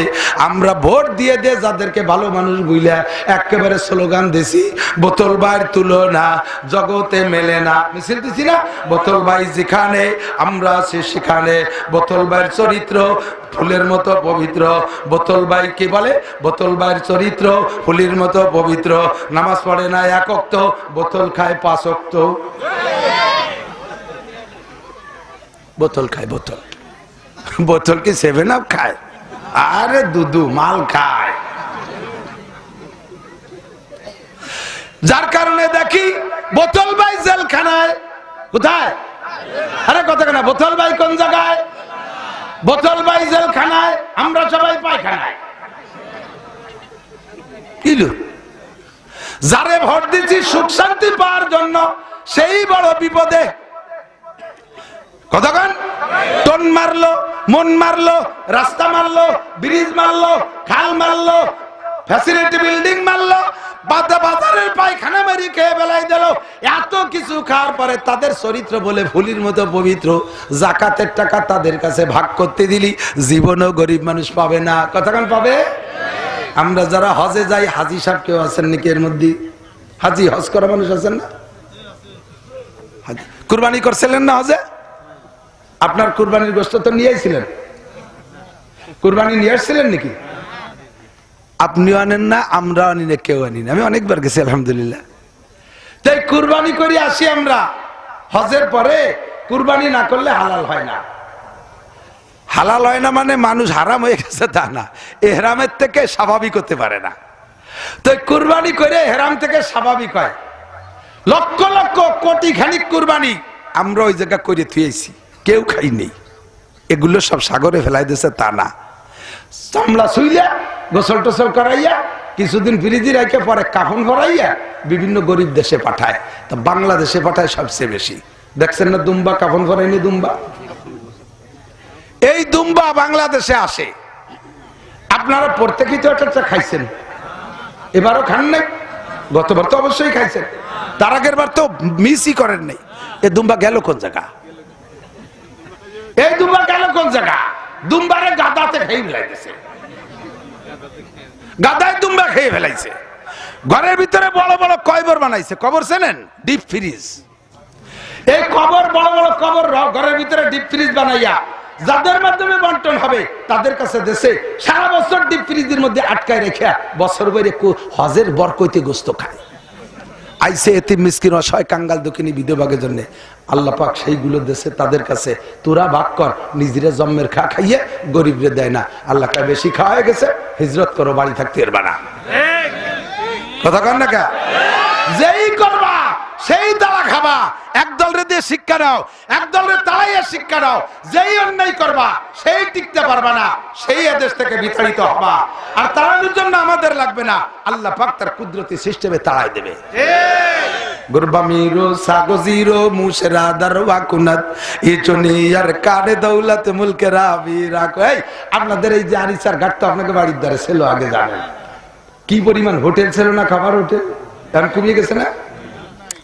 আমরা ভোট দিয়ে দিয়ে যাদেরকে ভালো মানুষ বুঝলা একেবারে স্লোগান দিছি, বোতল ভাইয়ের তুলনা জগতে মেলে না। মিছিল দিছি না? বোতল ভাই যেখানে, আমরা আছি সেখানে। বোতল ভাইয়ের চরিত্র ফুলের মতো পবিত্র। বোতল ভাই কি বলে? বোতল ভাইয়ের চরিত্র ফুলের মতো পবিত্র। নামাজ পড়ে না 1 ওয়াক্ত, বোতল খায় 5 ওয়াক্ত। বোতল খায়, বোতল বোতল কি 7 আপ খায়? আরে দুধু মাল খায়। যার কারণে দেখি বোতল ভাই জেলখানায়। কোথায়? আরে কথা কেনা, বোতল ভাই কোন জায়গায়? বোতল ভাই জেলখানায়, আমরা সবাই পায়খানায়। কিলো যারে ভোট দিচ্ছি সুখ শান্তি পাওয়ার জন্য, সেই বড় বিপদে। কতক্ষণ টন মারলো, মন মারলো, রাস্তা মারলো, ব্রিজ মারলো, খাল মারলো, ফ্যাসিলিটি বিল্ডিং মারলো, বাজারের পায়খানা মারি খেয়ে বেলাই দিল। এত কিছু খাওয়ার পরে তাদের চরিত্র বলে ফুলির মতো পবিত্র। জাকাতের টাকা তাদের কাছে ভাগ করতে দিলি, জীবনও গরিব মানুষ পাবে না। কতক্ষণ পাবে? আমরা যারা হজে যাই, হাজি সাহেব কেউ আছেন নাকি এর মধ্যে? হাজি হজ করা মানুষ আছেন না? কুরবানি করছিলেন না হজে? আপনার কুরবানির গোশত তো নিয়ে আসছিলেন, কুরবানি নিয়ে আসছিলেন নাকি? আপনিও আনেন না, আমরা আনি না, কেউ আনি না। আমি অনেকবার গেছি আলহামদুলিল্লাহ। তাই কুরবানি করে আসি আমরা। হজের পরে কুরবানি না করলে হালাল হয় না। হালাল হয় না মানে মানুষ হারাম হয়ে গেছে তা না, এহরামের থেকে স্বাভাবিক হতে পারে না। তো কুরবানি করে এহরাম থেকে স্বাভাবিক হয়। লক্ষ লক্ষ কোটি খানিক কুরবানি আমরা ওই জায়গা করে থুয়েছি, কেউ খাই নেই। এগুলো সব সাগরে ফেলাই দিয়েছে তা না। চামড়া শুইলা গোসল টোসল করাইয়া কিছুদিন ফ্রিজে রেখে পরে কাফন ভরাইয়া বিভিন্ন গরিব দেশে পাঠায়। তা বাংলাদেশে পাঠায় সবচেয়ে বেশি। দেখছেন না দুম্বা কাফন ভরাইনি? দুম্বা, এই দুম্বা বাংলাদেশে আসে। আপনারা প্রত্যেকেই তো একটা খাইছেন, এবারও খান নাই? গতবার তো অবশ্যই খাইছেন, তার আগের বার তো মিসই করেন নাই। এ দুম্বা গেল কোন জায়গা? এই দুম্বা গেল কোন জায়গা? দুম্বারে গাদাতে খেয়ে ফেলাইতেছে, গাদায় দুম্বা খেয়ে ফেলাইছে। ঘরের ভিতরে বড় বড় কবর বানাইছে। কবর চেনেন? Deep fridge. এই কবর, বড় বড় কবর ঘরের ভিতরে ডিপ ফ্রিজ বানাইয়া যাদের মাধ্যমে বন্টন হবে তাদের কাছে দেশে সারা বছর ডিপ ফ্রিজের মধ্যে আটকায় রেখে বছর বাইরে হজের বরকইতে গোস্ত খায়। আইসে এতিম মিসকিন অসহায় কাঙ্গাল দক্ষিণী বিধবাদের জন্য আল্লাহ পাক সেইগুলো দেশে তাদের কাছে তোরা ভাগ কর, নিজেরা জন্মের খা খাইয়ে গরিবরে দেয় না। আল্লাহ কা বেশি খাওয়া হয়ে গেছে, হিজরত করো, বাড়ি থাকতে পারবা না। কথা কন না কা? যেই করবা সেই তালা খাবা। একদল রে দিয়ে শিক্ষা দাও, একদল রে তাড়াইয়া শিক্ষা দাও, যেই অন্যায় করবা সেই টিকতে পারবা না, সেই এদেশ থেকে বিতাড়িত হবা। আর তাড়ানোর জন্য আমাদের লাগবে না, আল্লাহ পাক তার কুদরতি সিস্টেমে তাড়াই দেবে। গুরবামিরো সাগজিরো মুশরা দারওয়া কুনাত ইচনিয়ার কারে দৌলত মুলকে রাবি রাখো। এই আপনাদের এই যে আরিসার ঘাট তো আপনাকে বাড়ির দ্বারে ছিল, আগে জানেন কি পরিমাণ হোটেল ছিল না, খাবার হোটেল এখন কমিয়ে গেছে না?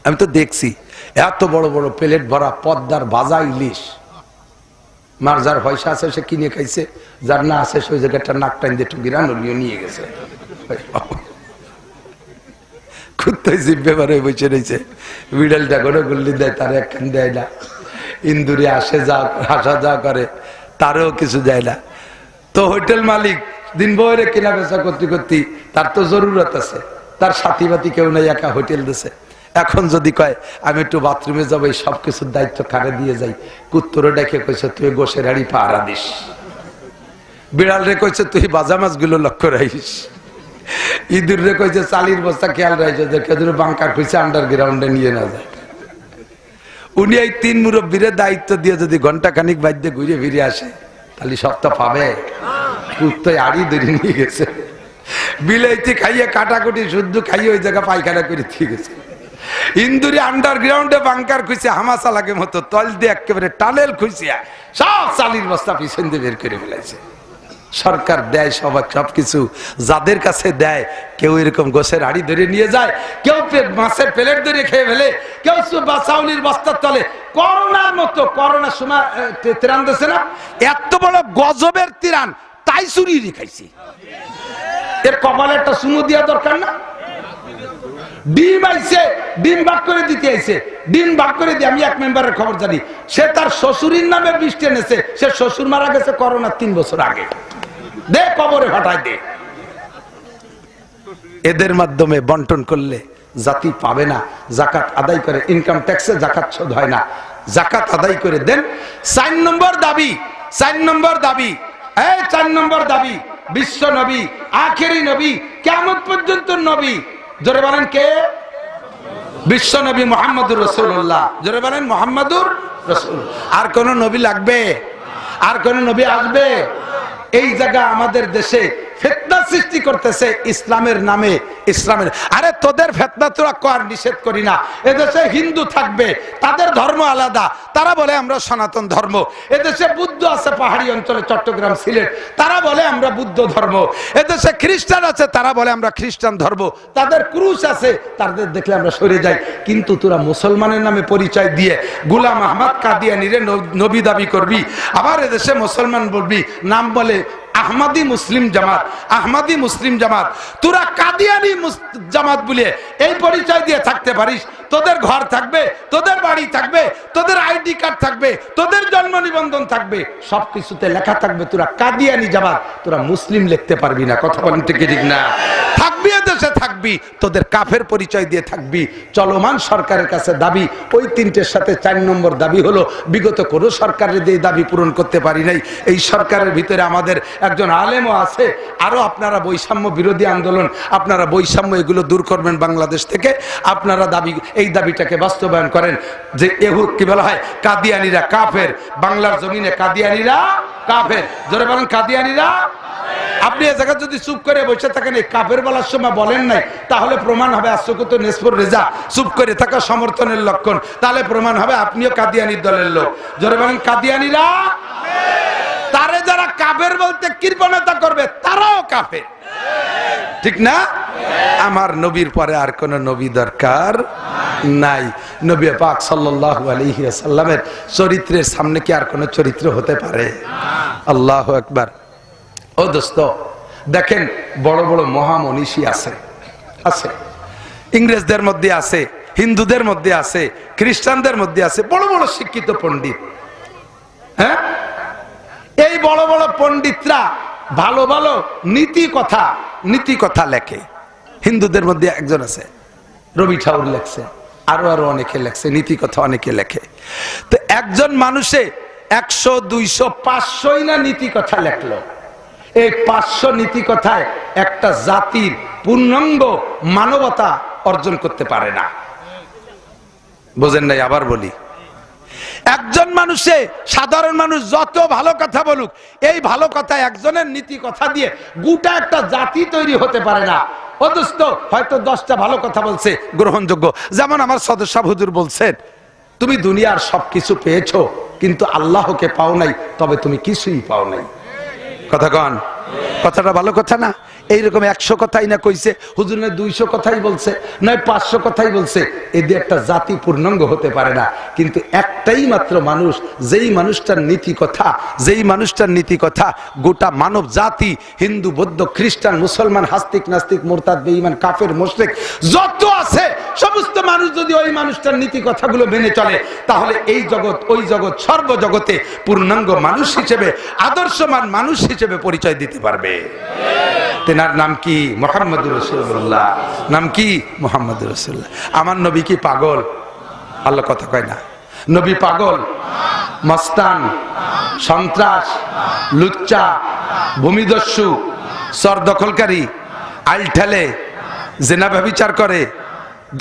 আমি তো দেখছি এত বড় বড় প্লেট ভরা পদ্মার ভাজা ইলিশ। মার যার পয়সা আছে সে কিনে খাইছে, যার না আছে সেই জায়গাটা নাক টাইন দিয়ে টুকিরা নলিও নিয়ে গেছে। কুত্তায় জিব্বে বারে বসে রয়েছে, বিড়ালটা করে গুল্লি দেয়, তার একখান দেয় না। ইন্দুরে আসে যা আসা যা করে, তারও কিছু দেয় না। তো হোটেল মালিক দিন বইরে কেনা বেচা করতে করতে তার তো জরুরত আছে, তার সাথী বাতি কেউ নাই, একা হোটেল দিছে। এখন যদি কয় আমি একটু বাথরুমে যাবো, এই সব কিছুর দায়িত্ব কারে দিয়ে যাই? কুত্তরে ডেকে কইছে তুই গোসের হাড়ি পাহারা দিস, বিড়াল রে কইছে তুই বাজা মাছগুলো লক্ষ্য রাখিস, ইঁদুর রে কইছে চালির বস্তা খেয়াল রাখছে যে কেদুর বাংকার খুঁজছে আন্ডারগ্রাউন্ডে নিয়ে না যায়। উনি এই তিন মুরব্বীরে দায়িত্ব দিয়ে যদি ঘন্টা খানিক বাদ্যে ঘুরে ফিরে আসে, তাহলে সব তো পাবে। কুত্তায় আড়ি ধরে নিয়ে গেছে, বিলাইতে খাইয়ে কাটাকুটি শুদ্ধ খাইয়ে ওই জায়গা পায়খানা করে দিয়ে গেছে। ইন্দুরে আন্ডারগ্রাউন্ডে বাংকার খুঁজছে হামাসা লাগে মতো, তল দিয়ে একেবারে টানেল খুঁজিয়া সব চালির বস্তা পিছন দিয়ে বের করে ফেলাইছে। সরকার দেয় সবাই সবকিছু, যাদের কাছে দেয় কেউ এরকম গোছের হাড়ি ধরে নিয়ে যায়, কেউ মাছের প্লেট ধরে খেয়ে ফেলে, কেউ চাউলির বস্তার তলে। করোনার মতো, করোনার সময় ত্রাণ দিচ্ছে না, এত বড় গজবের ত্রাণ, তাই চুরি খাইছি। এর কপালে একটা সুমু দেওয়া দরকার না? ডিম আইছে, ডিম ভাগ করে দিতে আইছে, ডিম ভাগ করে দিয়ে আমি এক মেম্বারের খবর জানি, সে তার শ্বশুরের নামে বৃষ্টি এনেছে, সে শ্বশুর মারা গেছে করোনার 3 বছর আগে, দে কবরে ফাটাই দে। এদের মাধ্যমে বন্টন করলে জাতি পাবে না। জাকাত আদায় করে, ইনকাম ট্যাক্সে জাকাত শোধ হয় না, জাকাত আদায় করে দেন। 4 নম্বর দাবি, 4 নম্বর দাবি, এই 4 নম্বর দাবি, বিশ্ব নবী, আখেরি নবী, কিয়ামত পর্যন্ত নবী, জোরে বলেন কে? বিশ্ব নবী মুহাম্মদুর রাসূলুল্লাহ, জোরে বলেন মুহাম্মদুর রাসূল। আর কোন নবী লাগবে? আর কোন নবী আসবে? এই জায়গা আমাদের দেশে ফিতনা সৃষ্টি করতেছে ইসলামের নামে, ইসলামের। আরে তোদের ফিতনা তোরা কর, নিষেধ করি না। এদেশে হিন্দু থাকবে, তাদের ধর্ম আলাদা, তারা বলে আমরা সনাতন ধর্ম। এদেশে বুদ্ধ আছে পাহাড়ি অঞ্চলে, চট্টগ্রাম, সিলেট, তারা বলে আমরা বুদ্ধ ধর্ম। এদেশে খ্রিস্টান আছে, তারা বলে আমরা খ্রিস্টান ধর্ম। তাদের ক্রুশ আছে, তাদের দেখলে আমরা সরে যাই। কিন্তু তোরা মুসলমানের নামে পরিচয় দিয়ে গোলাম আহমদ কাদিয়ানিরে নবী দাবি করবি, আবার এদেশে মুসলমান বলবি, নাম বলে আহমদি মুসলিম জামাত, আহমদি মুসলিম জামাত। তোরা কাদিয়ানি জামাত বলে এই পরিচয় দিয়ে থাকতে পারিস, তোদের ঘর থাকবে, তোদের বাড়ি থাকবে, তোদের আইডি কার্ড থাকবে, তোদের জন্ম নিবন্ধন থাকবে, সবকিছুতে লেখা থাকবে তোরা কাদিয়ানি জামাত। তোরা মুসলিম লিখতে পারবি না, কথা বলেন ঠিক না? থাকবি এদেশে থাকবি, তোদের কাফের পরিচয় দিয়ে থাকবি। চলমান সরকারের কাছে দাবি ওই 3টের সাথে 4 নম্বর দাবি হলো, বিগত কোনো সরকারের দিয়ে দাবি পূরণ করতে পারি নাই। এই সরকারের ভিতরে আমাদের একজন আলেমও আছে। আরো আপনারা বৈষম্য বিরোধী আন্দোলন, আপনারা বৈষম্য এগুলো দূর করবেন বাংলাদেশ থেকে, আপনারা দাবি, এই দাবিটাকে বাস্তবায়ন করেন যে এহুদ কি বলা হয়, কাদিয়ানিরা কাফের, বাংলার জমিনে কাদিয়ানিরা কাফের, জোরে বলেন কাদিয়ানিরা। আপনি এ জায়গা যদি চুপ করে বসে থাকেন, এই কাফের বলার সময় বলেন নাই, তাহলে প্রমাণ হবে আশকুত নেসফুর রেজা, চুপ করে থাকা সমর্থনের লক্ষণ। তাহলে প্রমাণ হবে আপনিও কাদিয়ানির দলের লোক। জোরে বলেন কাদিয়ানিরা। তারে যারা কাফের বলতে কৃপণতা করবে, তারাও কাফের, ঠিক না? আমার নবীর পরে আর কোন নবী দরকার নাই। নবী পাক সাল্লাল্লাহু আলাইহি ওয়াসাল্লামের চরিত্রের সামনে কি আর কোন চরিত্র হতে পারে? আল্লাহু আকবার। ও দোস্ত, দেখেন বড় বড় মহামনীষী আছে, আছে ইংরেজদের মধ্যে আছে, হিন্দুদের মধ্যে আছে, খ্রিস্টানদের মধ্যে আছে, বড় বড় শিক্ষিত পণ্ডিত। হ্যাঁ, এই বড় বড় পণ্ডিতরা ভালো ভালো নীতি কথা লেখে। হিন্দুদের মধ্যে একজন আছে, রবি ঠাকুর লেখছে, আরো আরো অনেকে লেখছে, নীতি কথা অনেকে লেখে। তো একজন মানুষে 100, 200, 500 না নীতি কথা লেখলো। এই 500 নীতি কথায় একটা জাতির পূর্ণাঙ্গ মানবতা অর্জন করতে পারে না। বোঝেন নাই, আবার বলি, একজন মানুষে, সাধারণ মানুষ যত ভালো কথা বলুক, এই ভালো কথা একজনের নীতি কথা দিয়ে গোটা একটা জাতি তৈরি হতে পারে না। অথচ হয়তো 10টা ভালো কথা বলছে গ্রহণযোগ্য। যেমন আমার সদস্য হুজুর বলছেন, তুমি দুনিয়ার সবকিছু পেয়েছো কিন্তু আল্লাহকে পাও নাই, তবে তুমি কিছুই পাও নাই। কথা কন, কথাটা ভালো কথা না? এইরকম 100 কথাই না কইছে হুজুর, নয় 200 কথাই বলছে, নয় 500 কথাই বলছে, এদের একটা জাতি পূর্ণাঙ্গ হতে পারে না। কিন্তু একটাই মাত্র মানুষ, যেই মানুষটার নীতি কথা গোটা মানব জাতি, হিন্দু, বৌদ্ধ, খ্রিস্টান, মুসলমান, হাস্তিক, নাস্তিক, মুরতাদ, বেঈমান, কাফের, মুশরিক যত আছে সমস্ত মানুষ যদি ওই মানুষটার নীতি কথাগুলো মেনে চলে, তাহলে এই জগৎ, ওই জগৎ, সর্বজগতে পূর্ণাঙ্গ মানুষ হিসেবে, আদর্শমান মানুষ হিসেবে পরিচয় দিতে পারবে। তেনার নাম কি? মুহাম্মদুর রাসূলুল্লাহ। নাম কি? মুহাম্মদুর রাসূলুল্লাহ। আমার নবী কি পাগল? আল্লাহ কথা কয় না। নবী পাগল, মস্তান, সন্ত্রাস, লুচ্চা, ভূমিদস্যু, চর দখলকারী, আইল ঠেলে, জেনা ব্যভিচার করে,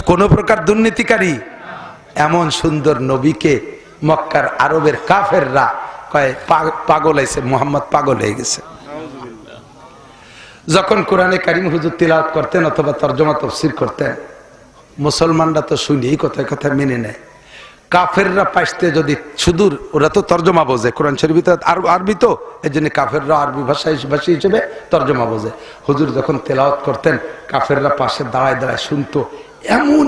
কোন প্রকার দুর্নীতিকারী, এমন সুন্দর নবীকে মক্কার আরবের কাফেররা কয় পাগল হয়েছে, মুহাম্মদ পাগল হয়ে গেছে। যখন কোরআনে কারিম হুজুর তিলাওয়াত করতেন অথবা তরজমা তাফসীর করতেন, মুসলমানরা তো শুনেই কথায় কথায় মেনে নেয়। কাফেররা পাইতে যদি সুদূর, ওরা তো তরজমা বোঝে, কোরআন শরীফে আরবি, তো এই জন্য কাফেররা আরবি ভাষা হিসেবে তরজমা বোঝে। হুজুর যখন তেলাওয়াত করতেন, কাফেররা পাশে দাঁড়ায় দাঁড়ায় শুনতো। এমন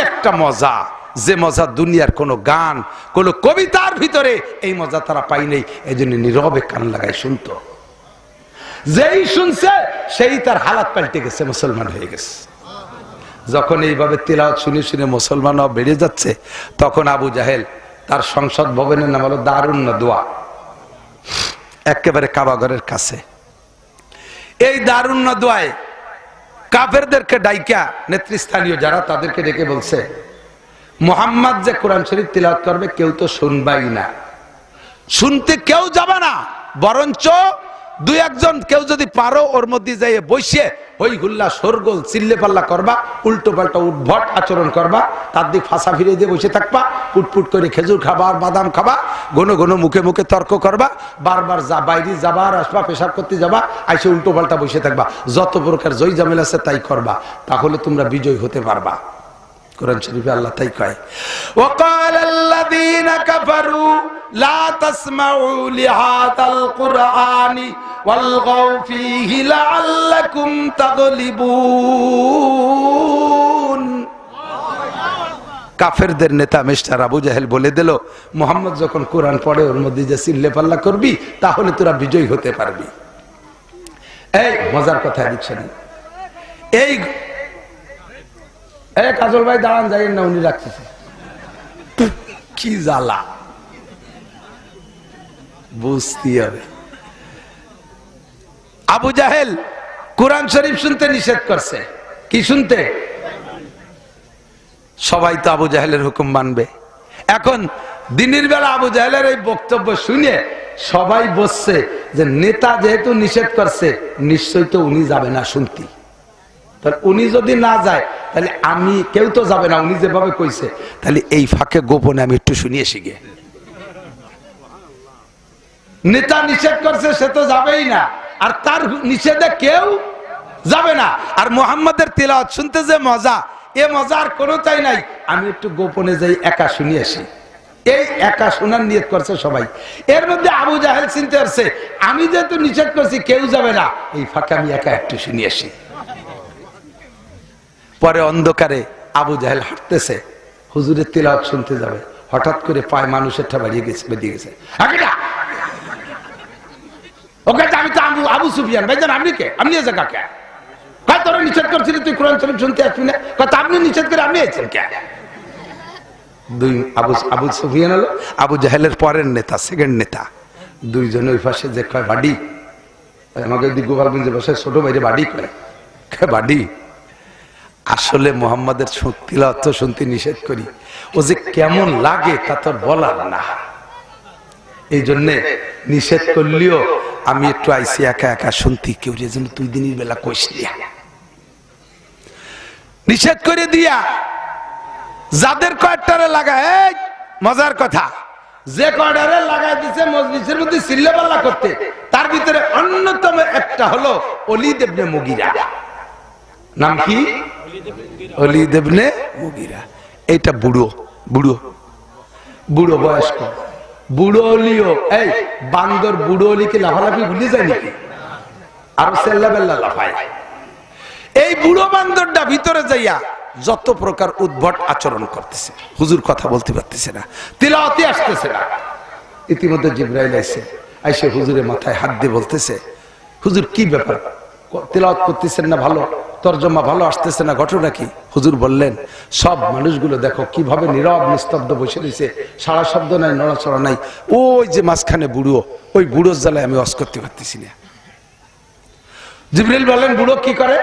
একটা মজা, যে মজা দুনিয়ার কোনো গান, কোনো কবিতার ভিতরে এই মজা তারা পাই নাই। এই জন্য নীরবে কান লাগায় শুনতো। যেই শুনছে সেই তার হালাত পাল্টে গেছে, মুসলমান হয়ে গেছে। যখন এইভাবে তিলাওয়াত শুনে শুনে মুসলমান বেড়ে যাচ্ছে, তখন আবু জাহেল, তার সংসদ ভবনের নাম হলো দারুন নদওয়া, একেবারে কাবাঘরের কাছে। এই দারুন নদওয়ায় কাফেরদেরকে ডাইকা, নেতৃস্থানীয় যারা, তাদেরকে ডেকে বলছে, মুহাম্মদ যে কোরআন শরীফ তিলাওয়াত করবে কেউ তো শুনবাই না, শুনতে কেউ যাবে না, বরঞ্চ 2-1 কেউ যদি পারো ওর মধ্যে যাইয়ে বসে হই হুল্লা, শোরগোল, চিল্লে পাল্লা করবা, উল্টো পাল্টা উদ্ভট আচরণ করবা, তার দিক ফাঁসা ফিরে দিয়ে বসে থাকবা, পুটপুট করে খেজুর খাবা আর বাদাম খাবা, ঘন ঘন মুখে মুখে তর্ক করবা, বারবার বাইরে যাবা আর আসবা, পেশাব করতে যাবা, আইসে উল্টো পাল্টা বসে থাকবা, যত প্রকার জয় জামেল আছে তাই করবা, তাহলে তোমরা বিজয় হতে পারবা। কোরআন শরীফে আল্লাহ তাই কয়, ওয়াকালাল্লাযীনা কাফারু লা তাসমাউ লিহাযাল কুরআনি ওয়ালগাউ ফীহি লাআল্লাকুম তাগলিবুন। কাফেরদের নেতা মিস্টার আবু জাহেল বলে দিল, মুহাম্মদ যখন কোরআন পড়ে ওর মধ্যে যে চিল্লে পাল্লা করবি, তাহলে তোরা বিজয়ী হতে পারবি। এই মজার কথা দিচ্ছেন, এই কাজল ভাই দাঁড়ান, যাই না, উনি রাখতেছে। কি জ্বালা, বুঝতে হবে। আবু জাহেল কোরআন শরীফ শুনতে নিষেধ করছে। কি শুনতে? সবাই তো আবু জাহেলের হুকুম মানবে। এখন দিনের বেলা আবু জাহেলের এই বক্তব্য শুনে সবাই বসছে যে নেতা যেহেতু নিষেধ করছে, নিশ্চয়ই তো উনি যাবে না শুনতে। তাহলে উনি যদি না যায়, তাহলে আমি, কেউ তো যাবে না, উনি যেভাবে কইছে, তাহলে এই ফাঁকে গোপনে আমি একটু শুনিয়ে শিখে। নেতা নিষেধ করছে, সে তো যাবেই না, আর তার নিষেধে কেউ যাবে না। আর মুহাম্মাদের তিলাওয়াত শুনতে যে মজা, এ মজার কোনো চাই নাই, আমি একটু গোপনে যাই, একা শুনিয়ে আসি। এই একা শোনার নিয়ত করছে সবাই। এর মধ্যে আবু জাহেল চিনতে পারছে, আমি যেহেতু নিষেধ করছি কেউ যাবে না, এই ফাঁকে আমি একা একটু শুনিয়ে আসি। পরে অন্ধকারে আবু জাহেল হাঁটতেছে, হুজুরের তিলাওয়াত শুনতে যাবে, হঠাৎ করে পায় মানুষের ঠা বেরিয়ে গেছে। ওকে, আমি তো আবু সুফিয়ান। ভাইজান আপনি কে? আপনি এসে কাকে? তোরা নিষেধ করছিলি তুই কোরআন শরীফ শুনতে আসবি না, আপনি নিষেধ করে আপনি এসেছেন কে? আবু সুফিয়ান হলো আবু জাহেলের পরের নেতা, সেকেন্ড নেতা। দুইজনে ওই পাশে যে কয় বাড়ি, আমাকে গোপালগঞ্জের ভাষায় ছোট বাইরে বাড়ি কয়, বাড়ি। আসলে মুহাম্মাদের তিলাওয়াত শুনতে নিষেধ করি, ও যে কেমন লাগে তা তোর বলার না। এই জন্যে নিষেধ করলেও আমি একটু আইসি একা একা শুনতে, কেউ যেন তুই দিনের বেলা কইস দিয়া, নিষেধ করে দিয়া যাদের কয়েকটারে লাগায়, এই মজার কথা, যে কয়টারে লাগাই দিছে মজলিসের মধ্যে চিল্লাপাল্লা করতে, তার ভিতরে অন্যতম একটা হলো ওলীদ ইবনে মুগীরা। নাম কি? ওলীদ ইবনে মুগীরা। এইটা বুড়ো বুড়ো বুড়ো বয়স্ক বুড়ো অলিও। এই বান্দর বুড়ো অলিকে লাফালাফি ভুলে যায় নাকি? আরো সেল্লা বেল্লা লাফায়। এই বুড়ো বান্দরটা ভিতরে যাইয়া যত প্রকার উদ্ভট আচরণ করতেছে, হুজুর কথা বলতে পারতেছে না, তিলাওয়াতে আসতেছে না। ইতিমধ্যে জিবরাইল আইসে হুজুরের মাথায় হাত দিয়ে বলতেছে, হুজুর কি ব্যাপার, তিলাওয়াত করতেছেন না, ভালো তরজমা ভালো আসতেছে না, ঘটনা কি? হুজুর বললেন, সব মানুষগুলো দেখো কিভাবে নীরব নিস্তব্ধ বসে রয়েছে, সারা শব্দ নাই, নড়াচড়া নাই। ওই যে মাঝখানে বুড়ো, ওই বুড়োর জ্বালায় আমি ওয়াজ করতে পারতেছি না। জিবরাইল বললেন, বুড়ো কি করে?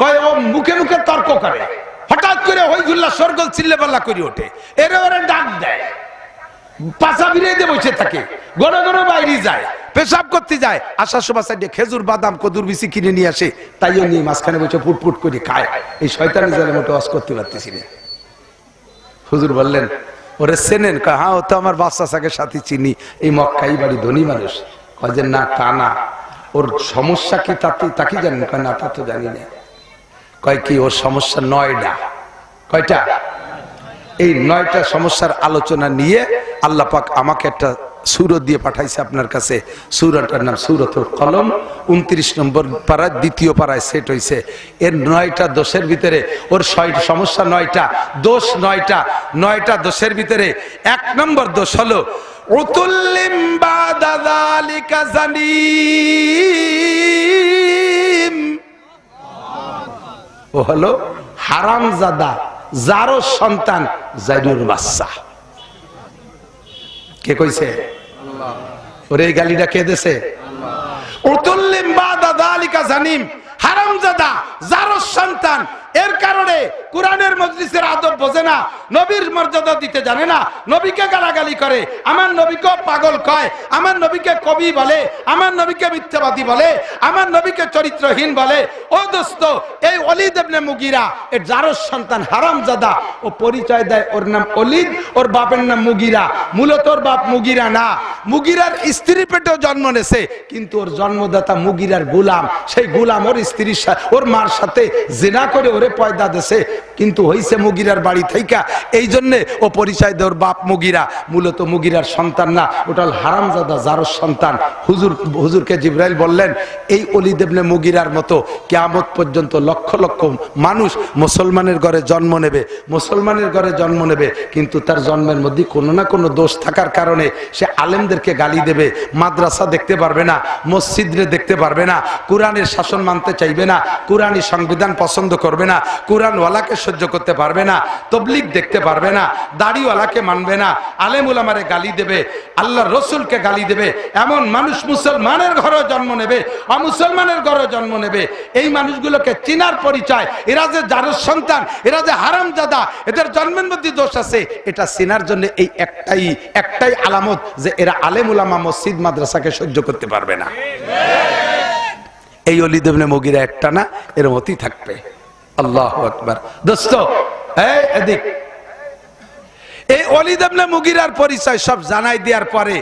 কয় ও মুখে মুখে তর্ক করে, হঠাৎ করে হইগুল্লা সরগোল চিল্লাপাল্লা করে ওঠে, এরে ওরে ডাক দেয়, পাছা ভিড়ে দিয়ে বসে থাকে, গণ গণ বাইরে যায়, পেশাব করতে যায়, আসার সময় সাইডে খেজুর বাদাম কদুর বিচি কিনে নিয়ে আসে, তাইও নিয়ে মাঝখানে বসে ফুটফুট করে খায়। এই শয়তানি জালে মোটে ওয়াজ করতে পারতেছি না। হুজুর বললেন, ওরে চেনেন? কয় হ্যাঁ, ও তো আমার বাচ্চা সাকে সাথে চিনি, এই মক্কাই বাড়ি, ধনী মানুষ। কয় যে না, তা না, ওর সমস্যা কি তাকে জানেন? কয় না, তা তো জানি না। কয় কি? ওর সমস্যা 9টা। কয়টা? এই 9টা সমস্যার আলোচনা নিয়ে আল্লাহ পাক আমাকে একটা সূরা দিয়ে পাঠাইছে আপনার কাছে। সূরাটার নাম সূরাতুল কলম। 29 নম্বর পারা, দ্বিতীয় পারায় সেট হইছে। এর 9টা দোষের ভিতরে ওর সমস্যা 9টা, দোষ 9টা। 9টা দোষের ভিতরে 1 নম্বর দোষ হলো উতুল্লিম বাদা যালিকা জানিম। ও হলো হারামজাদা, যারও সন্তান জাইনুর বাচ্চা। কে কইছে? ওরে এই গালিটা কে দেছে? উতুল্লিম বাদা যালিকা জানিম, হারামজাদা, যারও সন্তান। এর কারণে কুরআনের মজলিসের আদব বোঝে না, নবীর মর্যাদা দিতে জানে না, নবীকে গালাগালি করে, আমার নবীকে পাগল কয়, আমার নবীকে কবি বলে, আমার নবীকে মিথ্যাবাদী বলে, আমার নবীকে চরিত্রহীন বলে। ও দোস্ত, এই ওলীদ ইবনে মুগীরা এর জারজ সন্তান, হারামজাদা। ও পরিচয় দেয় ওর নাম ওলীদ, ওর বাপের নাম মুগীরা। মূলত ওর বাপ মুগীরা না, মুগীরার স্ত্রী পেটেও জন্ম নেছে, কিন্তু ওর জন্মদাতা মুগীরার গোলাম। সেই গোলাম ওর স্ত্রীর সাথে, ওর মার সাথে জিনা করে ওরে পয়দা দেশে, কিন্তু হইছে মুগীরার বাড়ি থাইকা। এই জন্যে ও পরিচয় দেয় ওর বাপ মুগীরা, মূলত মুগীরার সন্তান না, ওটা হারামজাদা, জারজ সন্তান। হুজুরকে জিবরাইল বললেন, এই ওলীদ ইবনে মুগীরার মতো কিয়ামত পর্যন্ত লক্ষ লক্ষ মানুষ মুসলমানের ঘরে জন্ম নেবে, মুসলমানের ঘরে জন্ম নেবে, কিন্তু তার জন্মের মধ্যে কোনো না কোনো দোষ থাকার কারণে সে আলেমদেরকে গালি দেবে, মাদ্রাসা দেখতে পারবে না, মসজিদে দেখতে পারবে না, কোরআনের শাসন মানতে চাইবে না, কোরআনী সংবিধান পছন্দ করবে না, কোরআনওয়ালাকে সহ্য করতে পারবে না, তবলিগ দেখতে পারবে না, দাড়িওয়ালাকে মানবে না, আলেম উলামারে গালি দেবে, আল্লাহর রাসূলকে গালি দেবে। এমন মানুষ মুসলমানের ঘরে জন্ম নেবে, অমুসলমানের ঘরে জন্ম নেবে। এই মানুষগুলোকে চিনার পরিচয়, এরা যে জারজ সন্তান, এরা যে হারামজাদা, এদের জন্মের মধ্যে দোষ আছে, এটা চিনার জন্য এই একটাই আলামত যে এরা আলেম উলামা মসজিদ মাদ্রাসাকে সহ্য করতে পারবে না। এই ওলীদ ইবনে মুগীরা একটা না, এর মতই থাকবে। আল্লাহু আকবার। দোস্ত, এই এদিক, এই ওলীদ ইবনে মুগীরার পরিচয় সব জানাই দেওয়ার পরে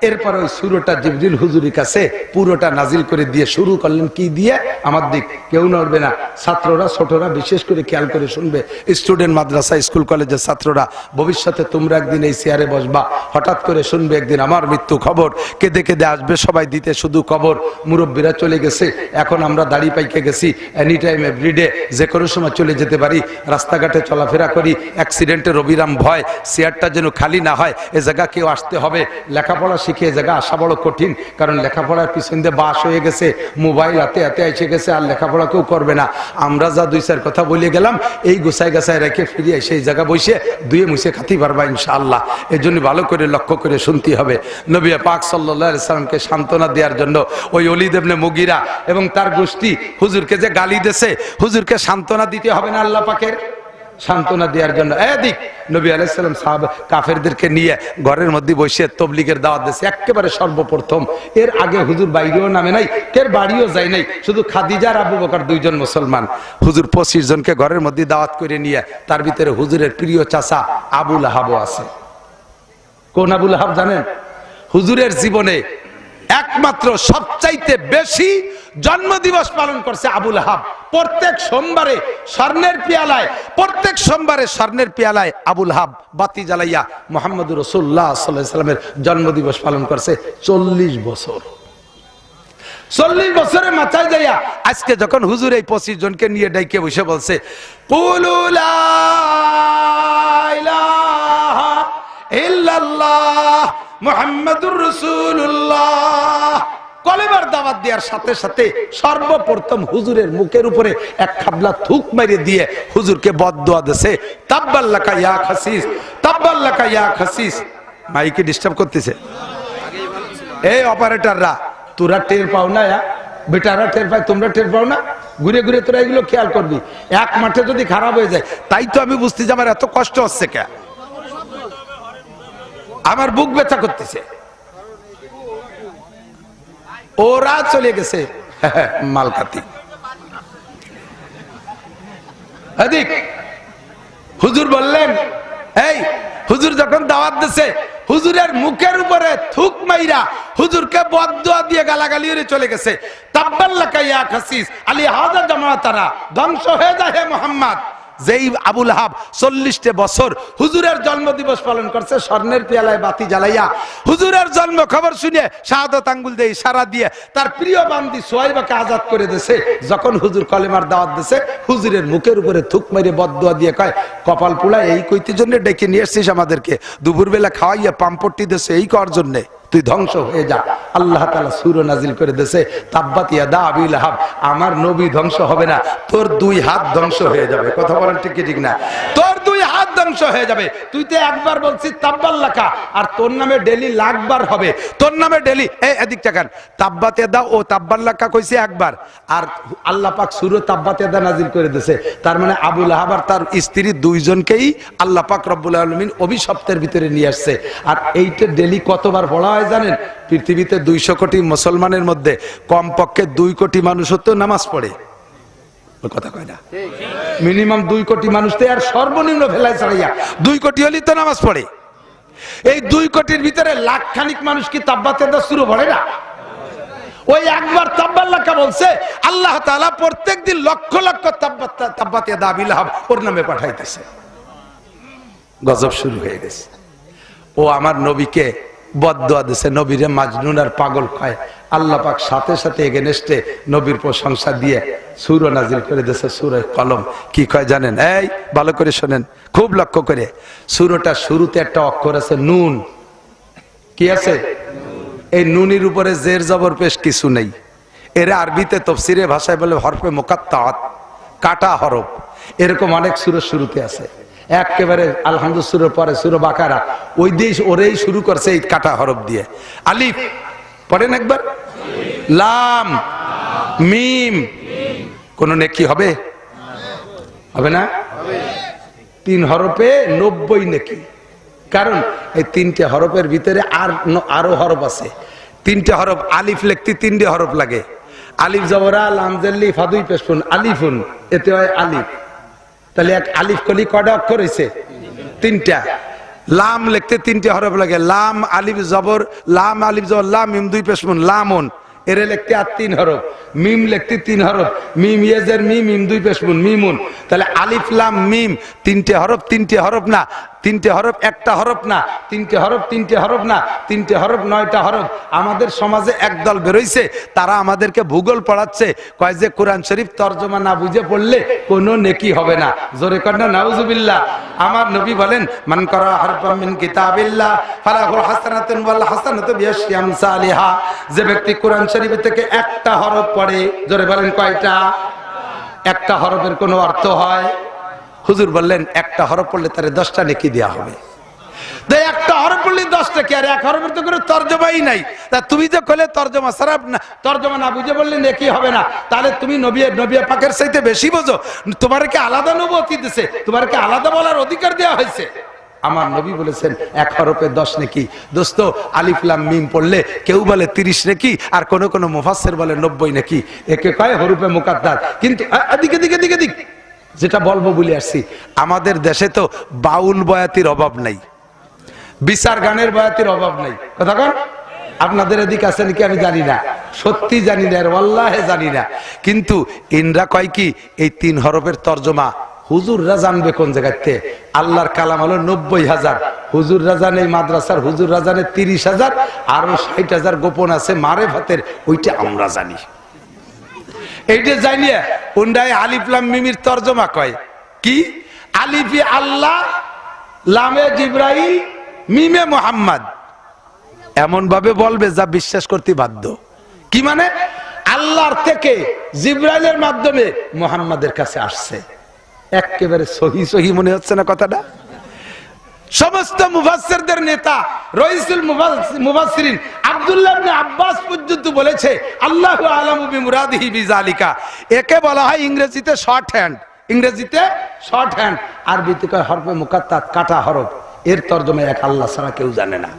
এরপর ওই সূরাটা জিবরিল হুজুরের কাছে পুরোটা নাজিল করে দিয়ে শুরু করলেন কি দিয়ে? আমার দিক কেউ নড়বে না, ছাত্ররা ছোটরা বিশেষ করে খেয়াল করে শুনবে, স্টুডেন্ট মাদ্রাসা স্কুল কলেজের ছাত্ররা, ভবিষ্যতে তোমরা একদিন এই চেয়ারে বসবা, হঠাৎ করে শুনবে একদিন আমার মৃত্যু খবর, কেঁদে কেঁদে আসবে সবাই দিতে শুধু খবর, মুরব্বীরা চলে গেছে, এখন আমরা দাড়ি পাইকে গেছি, এনি টাইম এভরিডে যে কোনো সময় চলে যেতে পারি, রাস্তাঘাটে চলাফেরা করি, অ্যাক্সিডেন্টের অবিরাম ভয়, চেয়ারটা যেন খালি না হয়, এ জায়গা কেউ আসতে হবে, লেখাপড়া শিখে জায়গা আসা বড় কঠিন, কারণ লেখাপড়ার পিছন দিয়ে বাস হয়ে গেছে, মোবাইল হাতে হাতে এসে গেছে, আর লেখাপড়া কেউ করবে না। আমরা যা 2-4 কথা বলে গেলাম, এই গোছায় গাছায় রেখে ফিরিয়ে সেই জায়গা বসে দুয়ে মুছে খাতি পারবা ইনশাআল্লাহ। এর জন্য ভালো করে লক্ষ্য করে শুনতে হবে। নবী পাক সাল্লাল্লাহু আলাইহি সাল্লামকে সান্ত্বনা দেওয়ার জন্য ওই ওলীদ ইবনে মুগীরা এবং তার গোষ্ঠী হুজুরকে যে গালি দিয়েছে, হুজুরকে সান্ত্বনা দিতে হবে না আল্লাহ পাকের? সান্ত্বনা দেওয়ার জন্য। এদিক নবী আলাইহিস সালাম সাহাবা কাফেরদেরকে নিয়ে ঘরের মধ্যে বসে তবলিগের দাওয়াত দিয়েছে একেবারে সর্বপ্রথম। এর আগে হুজুর বাইরেও নামে নাই, কের বাড়িও যায় নাই, শুধু খাদিজা আর আবু বকর দুইজন মুসলমান। হুজুর 25 জনকে ঘরের মধ্যে দাওয়াত করে নিয়ে, তার ভিতরে হুজুরের প্রিয় চাচা আবু লাহাবও আছে। কোন আবু লাহাব জানেন? হুজুরের জীবনে একমাত্র সবচাইতে বেশি জন্মদিবস পালন করছে আবু লাহাব। প্রত্যেক সোমবারে স্বর্ণের পেয়ালায় আবু লাহাব বাতি জ্বালাইয়া মুহাম্মদুর রাসূলুল্লাহ সাল্লাল্লাহু আলাইহি ওয়াসাল্লামের জন্মদিবস পালন করছে 40 বছর। 40 বছরের মাথায় যাইয়া আজকে যখন হুজুর এই 25 জনকে নিয়ে ডাইকে বসে বলছে কুলু লা ইলাহা ইল্লাল্লাহ মুহাম্মাদুর রাসূলুল্লাহ, কলেমার দাওয়াত দেওয়ার সাথে সাথে সর্বপ্রথম হুজুরের মুখের উপরে এক খাবলা থুক মেরে দিয়ে হুজুরকে বদদুয়া দিয়েছে, তাব্বাল্লাকা ইয়া খাসিস, তাব্বাল্লাকা ইয়া খাসিস। মাইকে ডিস্টার্ব করতেছে। এই অপারেটররা, তোরা টের পাও না? বেটারা টের পায়, তোমরা টের পাও না? ঘুরে ঘুরে তোরা এগুলো খেয়াল করবি। এক মাঠে যদি খারাপ হয়ে যায়, তাই তো আমি বুঝতে যে আমার এত কষ্ট হচ্ছে, কে আমার বুক ব্যথা করতেছে। ওরা চলে গেছে মালকাতি। হুজুর বললেন, এই হুজুর যখন দাওয়াত দিছে, হুজুরের মুখের উপরে থুক মাইরা হুজুরকে বদদুয়া দিয়ে গালাগালি করে চলে গেছে। তাব্বাল্লাকা ইয়া খাসিস আলী হাযা জামাতানা, ধ্বংস হয়ে যায় হে মুহাম্মদ। যেই আবু লাহাব 40 বছর হুজুরের জন্মদিবস পালন করছে স্বর্ণের পেয়ালায় বাতি জ্বালাইয়া, হুজুরের জন্ম খবর শুনে শাহাদাত আঙ্গুল দিয়ে ইশারা দিয়ে তার প্রিয় বান্দি সুহাইবাকে আজাদ করে দিয়েছে। যখন হুজুর কলেমার দাওয়াত দিয়েছে, হুজুরের মুখের উপরে থুক মেরে বদদুয়া দিয়ে কয়, কপাল পোড়া, এই কইতে জন্য ডেকে নিয়ে এসেছিস আমাদেরকে? দুপুরবেলা খাওয়াইয়া পাম্পট্টি দিয়েছে এই কর জন্যে? তুই ধ্বংস হয়ে যা। আল্লাহ তাআলা সূরা নাজিল করে দিয়েছে, তাব্বাত ইয়াদা আবি লাহাব, আমার নবী ধ্বংস হবে না, তোর 2 হাত ধ্বংস হয়ে যাবে। কথা বলেন ঠিক কি ঠিক না? তোর 2 হাত ধ্বংস হয়ে যাবে। তুই তো একবার বলছিস তাব্বাল্লাকা, আর তোর নামে ডেলি লাখবার হবে। তোর নামে ডেলি এদিক টাকান তাব্বাত ইয়াদা ও তাব্বাল্লাকা কইছে একবার, আর আল্লাহ পাক সূরা তাব্বাত ইয়াদা নাজিল করে দিয়েছে। তার মানে আবু লাহাব আর তার স্ত্রী 2 জনকেই আল্লাহ পাক রব্বুল আলামিন অভিশপ্তের ভিতরে নিয়ে আসছে। আর এইটা ডেলি কতবার পড়া হয় জানেন? পৃথিবীতে 200 কোটি মুসলমানের মধ্যে কমপক্ষে 2 কোটি মানুষ তো নামাজ পড়ে। কথা কয় না? মিনিমাম 2 কোটি মানুষ তো, আর সর্বনিম্ন ভেলায় ছাড়াইয়া 2 কোটি হলেই তো নামাজ পড়ে। এই 2 কোটির ভিতরে লাখ খানিক মানুষ কি তাব্বাত ইয়াদা শুরু পড়ে না? ওই একবার তাব্বাল্লাকা বলছে, আল্লাহ তাআলা প্রত্যেকদিন লক্ষ লক্ষ তাব্বাত ইয়াদা আবি লাহাব ওর নামে পাঠাইতেছে। গজব শুরু হয়ে গেছে। ও আমার নবীকে বদদুয়া দিছে, নবীরে মাজনুন আর পাগল কয়। আল্লাহ পাক সাথে সাথে এগেনস্টে নবীর প্রশংসা দিয়ে সূরা নাজিল করে দিয়েছে, সূরা কলম। কি কয় জানেন? এই ভালো করে শোনেন, খুব লক্ষ্য করে। সূরাটা শুরুতে একটা অক্ষর আছে নুন। কি আছে? এই নুনের উপরে জের জবর পেশ কিছু নেই। এর আরবিতে তফসিরে ভাষায় বলে হরফে মুকাত্তাআত, কাটা হরফ। এরকম অনেক সূরা শুরুতে আছে। একেবারে আলহামদুলিল্লাহ সূরার পরে সূরা বাকারা, ওই দেশ ওরেই শুরু করছে এই কাটা হরফ দিয়ে। আলিফ পড়েন একবার, লাম মিম। কোন নেকি হবে? হবে না? 3 হরফে 90 নেকি। কারণ এই 3টে হরফের ভিতরে আরো হরফ আছে। 3টে হরফ, আলিফ লিখতে 3টে হরফ লাগে। আলিফ জবরা লাম জেল্লি ফাদুই পেশফুন, আলিফুন, এতে হয় আলিফ। তাহলে এক আলিফ কলি কয়টা অক্ষর হয়েছে? 3টা। লাম লিখতে 3টে হরফ লাগে, লাম আলিফ জবর, লাম আলিফ জবর লাম মিম 2 পেশফুন, লামুন। এর লিখতে আর 3 হরফ। মিম লিখতে 3 হরফ, মিম ইয়েজের মিম, মিম 2 পেশফুন, মিমুন। তাহলে আলিফ লাম মিম 3টে হরফ, 3টে হরফ না, 3টে হরফ একটা হরফ না, 3টে হরফ 3টে হরফ না, 3টে হরফ 9টা হরফ। আমাদের সমাজে একদল বেরোইছে, তারা আমাদেরকে ভূগোল পড়াচ্ছে, কয় যে কোরআন শরীফ তর্জমা না বুঝে পড়লে কোনো নেকি হবে না। জোরে কর না নাউজুবিল্লাহ। আমার নবী বলেন, মান কারা হারফাম মিন কিতাবিল্লাহ ফালাহু হাসানাতুন ওয়াল হাসানাতু বিআশরি আমসালিহা। যে ব্যক্তি কোরআন শরীফ থেকে একটা হরফ পড়ে, জোরে বলেন কয়টা? একটা হরফের কোনো অর্থ হয়? হুজুর বললেন একটা হরফ পড়লে তারে 10টা নেকি দেয়া হবে। একটা হরফ পড়লে 10 টাকা, আর এক হরফের তো কোনো তর্জমাই নাই। তা তুমি যে কইলে তর্জমা ছাড়া তর্জমা না বুঝে বললে নেকি হবে না, তাহলে তুমি নবী পাকের চাইতে বেশি বোঝো। তোমার কি আলাদা নবুয়ত দিয়েছে? তোমার কি আলাদা বলার অধিকার দেওয়া হয়েছে? আমার নবী বলেছেন এক হরফে 10 নেকি। দোস্ত, আলিফ লাম মিম পড়লে কেউ বলে 30 নেকি, আর কোন কোন মুফাসসির বলে 90 নেকি। একে কয় হরফে মুকাদ্দার। কিন্তু দিক যেটা বলবো বলে আসছি, আমাদের দেশে তো বাউল বয়াতির অভাব নাই, বিচার গানের বয়াতির অভাব নাই। কথা কন, আপনাদের এদিকে আছে নাকি আমি জানি না, সত্যি জানি না, ওয়াল্লাহি জানি না। কিন্তু ইনরা কয় কি এই 3 হরফের তর্জমা হুজুররা জানবে কোন জায়গাতে? আল্লাহর কালাম হলো 90,000, হুজুররা জানে, মাদ্রাসার হুজুররা জানে 30,000, আরো 60,000 গোপন আছে মারেফাতের, ওইটা আমরা জানি। এইটা জানিয়ে উন্ডায় আলিফ লাম মিমির তর্জমা কয় কি? আলিফে আল্লাহ, লামে জিব্রাইল, মিমে মুহাম্মদ। এমন ভাবে বলবে যা বিশ্বাস করতে বাধ্য। কি মানে? আল্লাহর থেকে জিব্রাইলের মাধ্যমে মুহাম্মাদের কাছে আসছে। একেবারে সহি সহি মনে হচ্ছে না কথাটা? সমস্ত মুফাসসিরদের নেতা রাইসুল মুফাসসিরিন আব্দুল্লাহ ইবনে আব্বাস পর্যন্ত বলেছে আল্লাহু আলামু বিমুরাদিহি বিযালিকা। একে বলা হয় ইংরেজিতে শর্ট হ্যান্ড, ইংরেজিতে শর্ট হ্যান্ড, আরবিতে কয় হরফে মুকাত্তাত, কাটা হরফ। এর তরজমা এক আল্লাহ ছাড়া কেউ জানে না।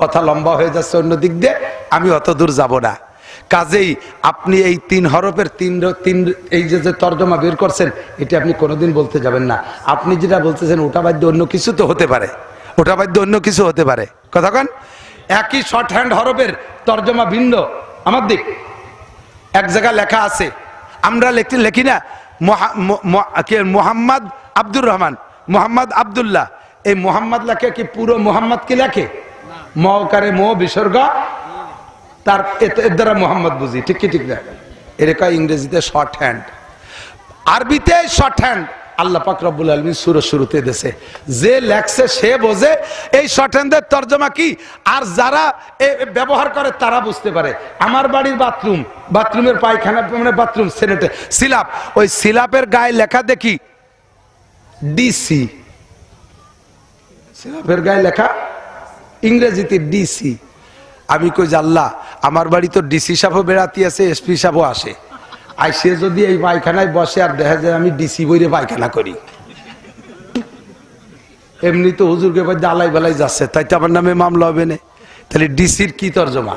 কথা লম্বা হয়ে যাচ্ছে অন্য দিক দিয়ে, আমি অত দূর যাব না। কাজেই আপনি এই 3 হরফের তিন এই যে তর্জমা বের করছেন, এটা আপনি কোনোদিন বলতে যাবেন না। আপনি যেটা বলতেছেন ওটা বাধ্য অন্য কিছু তো হতে পারে, ওটা বাধ্য অন্য কিছু হতে পারে। কথা কন, একই শর্ট হ্যান্ড হরফের তর্জমা ভিন্ন। আমার দিক এক জায়গায় লেখা আছে, আমরা লিখি না মোহাম্মদ আব্দুর রহমান, মোহাম্মদ আব্দুল্লাহ। এই মোহাম্মদ লেখে কি পুরো মোহাম্মদ কি লেখে? মকারে মো বিসর্গ, তার এর দ্বারা মোহাম্মদ বুঝি, ঠিক কি ঠিক না? এরকম ইংরেজিতে শর্ট হ্যান্ড, আরবিতে শর্ট হ্যান্ড। আল্লাহ পাক রব্বুল আলামিন সূরা শুরুতে দেশে যে লেখছে সে বোঝে এই শর্ট হ্যান্ডের তর্জমা কি, আর যারা ব্যবহার করে তারা বুঝতে পারে। আমার বাড়ির বাথরুম, বাথরুমের পায়খানা মানে বাথরুম সেনেটে সিলাপ, ওই সিলাপের গায়ে লেখা দেখি ডিসি, সিলাপের গায়ে লেখা ইংরেজিতে ডিসি। আমি কই যে আল্লাহ, আমার বাড়ি তো ডিসি সাহেবও বেড়াতে আছে, এসপি সাহেবও আসে, আইসে যদি এই পায়খানায় বসে আর দেখা যায় আমি ডিসি বইরে পায়খানা করি, এমনি তো হুজুরকে দালাই বেলাই যাচ্ছে, তাই তো আমার নামে মামলা হবে না। তাহলে ডিসির কি তর্জমা?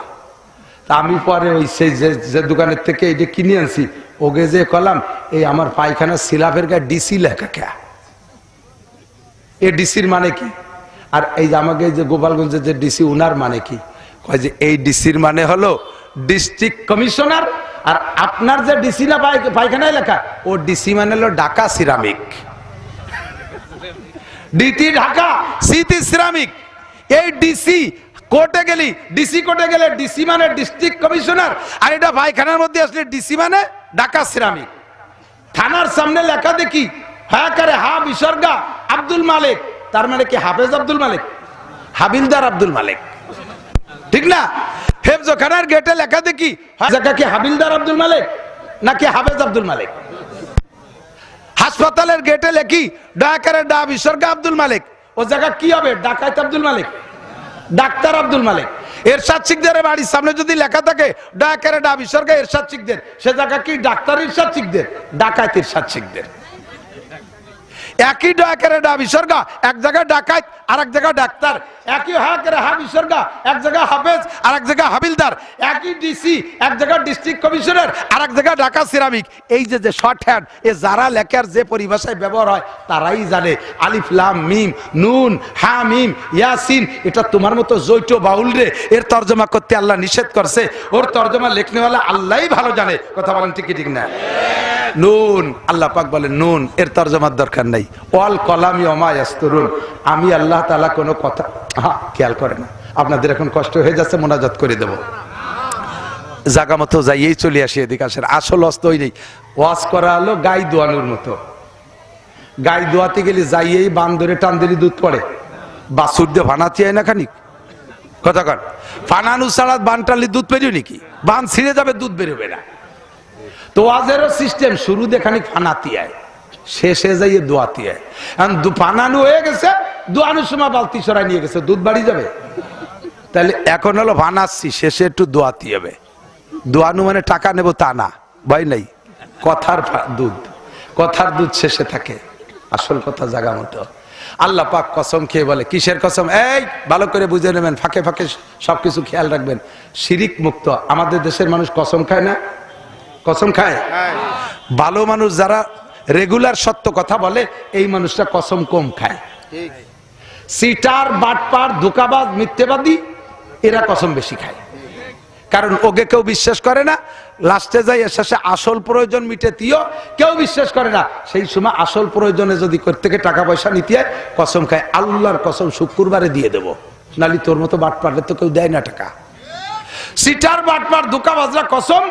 তা আমি পরে ওই সেই যে দোকানের থেকে এইটা কিনে আনছি, ওকে যে কলাম এই আমার পায়খানার সিলাপের গায়ে ডিসি লেখা কে, এ ডিসির মানে কি? আর এই যে আমাকে যে গোপালগঞ্জের যে ডিসি উনার মানে কি? কয় যে এই ডিসির মানে হলো ডিস্ট্রিক্ট কমিশনার, আর আপনার যে ডিসি না পায়খানায় লেখা, ও ডিসি মানে হলো Dhaka ceramic, DT Dhaka, city ceramic. এই ডিসি কোর্টে গেলি, ডিসি কোর্টে গেলে ডিসি মানে ডিস্ট্রিক্ট কমিশনার, আর এটা পায়খানার মধ্যে আসলে ডিসি মানে ঢাকা সিরামিক। থানার সামনে লেখা দেখি হ্যাঁ করে হা বিসর্গা আব্দুল মালিক, তার মানে কি হাফেজ আব্দুল মালিক, হাবিলদার আব্দুল মালিক, ঠিক না? হেফজখানার গেটে লেখা দেখি জায়গা কি হাবিলদার আব্দুল মালিক নাকি হাফেজ আব্দুল মালিক। হাসপাতালের গেটে লেখি ডাকারে ডা বিসর্গা আব্দুল মালিক, ও জায়গা কি হবে? ডাকাইত আব্দুল মালিক, ডাক্তার আব্দুল মালিক। এরশাদ শিকদারের বাড়ির সামনে যদি লেখা থাকে ডাকারে ডা বিসর্গা এরশাদ শিকদার, সে জায়গা কি ডাক্তার এরশাদ শিকদার, ডাকাইত এরশাদ শিকদার। একই ডাকারে ডা বিসর্গা, এক জায়গায় ডাকাইত আর এক জায়গায় ডাক্তার। একই হাকারে হা বিসর্গা, এক জায়গায় হাফেজ আর এক জায়গায় হাবিলদার। একই ডিসি, এক জায়গায় ডিস্ট্রিক্ট কমিশনার আর এক জায়গায় ঢাকা সিরামিক। এই যে যে শর্ট হ্যান্ড, এ যারা লেখার যে পরিভাষায় ব্যবহার হয় তারাই জানে। আলিফ লাম মিম নুন হা মিম ইয়াসিন, এটা তোমার মতো জৈট বাউল রে এর তর্জমা করতে আল্লাহ নিষেধ করছে। ওর তর্জমা লেখনেওয়ালা আল্লাহই ভালো জানে। কথা বলেন ঠিক ঠিক না? নুন, আল্লাহ পাক বলেন নুন, এর তর্জমার দরকার নাই। ওয়াল কলামি ওমা ইয়াসতুরুন, আমি আল্লাহ তাআলা কোনো কথা খেয়াল করে না। আপনাদের এখন কষ্ট হয়ে যাচ্ছে, মোনাজাত করে দেব। জাগা মতো যাইয়েই চলে আসি, এদিকে আসেন। আসল অস্ত ওই নেই, ওয়াজ করা হলো গাই দোয়ানোর মতো। গাই দোয়াতে গেলে যাইয়েই বান্দরে টান দিলে দুধ পড়ে, বাছুর দিয়ে ভানাতে হয় না খানিক। কথা কর, ফানানু ছাড়া বান টানলে দুধ বেরিয়ে নাকি? বান ছিঁড়ে যাবে, দুধ বেরোবে না। তো ওয়াজেরও সিস্টেম, শুরু দিয়ে খানিক ফানাতি আয়, শেষে যাইয়ে দোয়াতি আয়। ফানানু হয়ে গেছে, দোয়ানোর সময় বালতি সরাই নিয়ে গেছে, দুধ বাড়ি যাবে? তাহলে এখন হলো বানাচ্ছি, শেষে একটু দোয়াতে হবে। দোয়ানো মানে টাকা নেব তা না, ভয় নাই। কথার দুধ শেষে থাকে, আসল কথা জাগা মতো। আল্লাহ পাক কসম খেয়ে বলে, কিসের কসম? এই ভালো করে বুঝে নেবেন, ফাঁকে ফাঁকে সবকিছু খেয়াল রাখবেন। শিরিক মুক্ত। আমাদের দেশের মানুষ কসম খায় না? কসম খায়? ভালো মানুষ যারা রেগুলার সত্য কথা বলে, এই মানুষটা কসম কম খায়। সিটার, বাটপার, ধোঁকাবাজ, মিথ্যেবাদী এরা কসম বেশি খায়, কারণ ওকে কেউ বিশ্বাস করে না। লাস্টে যাই শেষে আসল প্রয়োজন মিটেতিও কেউ বিশ্বাস করে না, সেই সময় আসল প্রয়োজনে যদি থেকে টাকা পয়সা নিতে হয় কসম খায়, আল্লাহর কসম শুক্রবারে দিয়ে দেবো, নালি তোর মতো বাটপারলে তো কেউ দেয় না টাকা। সিটার, বাটপার, ধোঁকাবাজরা কসম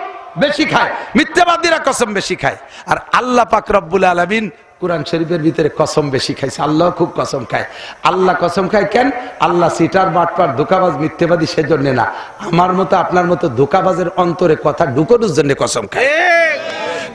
বেশি খায়, মিথ্যাবাদীরা কসম বেশি খায়। আর আল্লাহ পাক রব্বুল আলামিন কুরআন শরীফের ভিতরে কসম বেশি খাইছে। আল্লাহ খুব কসম খায়। আল্লাহ কসম খায় কেন? আল্লাহ সিটার, বাটপার, ধোঁকাবাজ, মিথ্যাবাদী সেজন্য না, আমার মতো আপনার মতো ধোঁকাবাজের অন্তরে কথা ঢুকানোর জন্য কসম খায়।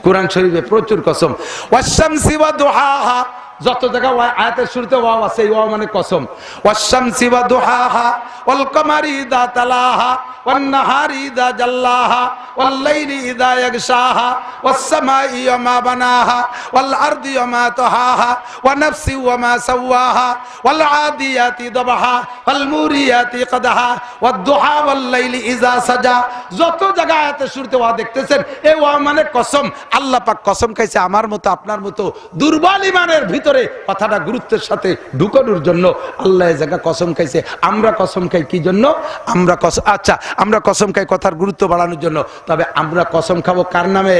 কুরআন শরীফে প্রচুর কসম। ওয়াশ-শামসি ওয়া দুহাহা, যত জায়গা আয়াতের শুরুতে ওয়াও আছে, এই ওয়াও মানে কসম। ওয়াশ-শামসি ওয়া দুহাহা ওয়াল কমারি ইযা তালাহা ওয়ান নাহারি ইযা জাল্লাহা ওয়াল লাইলি ইযা ইয়াগশাহা ওয়াস সামাই ওয়া মা বানাহা ওয়াল আরদি ওয়া মা তাহাহা ওয়া নাফসি ওয়া মা সাওয়াহা ওয়াল আদিয়াতি দাবহা ওয়াল মুরিয়াতি কদহা ওয়াদ দুহা ওয়াল লাইলি ইযা সাজা। যত জায়গা আয়াতের শুরুতে ওয়া দেখতেছেন, এই ওয়া মানে কসম। আল্লাহ পাক কসম খাইছে আমার মতো আপনার মতো দুর্বল ইমানের ভিতরে কথাটা গুরুত্বের সাথে ঢুকানোর জন্য আল্লাহ এই জায়গা কসম খাইছে। আমরা কসম খাই কি জন্য? আমরা কসম, আচ্ছা আমরা কসম খাই কথার গুরুত্ব বাড়ানোর জন্য, তবে আমরা কসম খাবো কার নামে?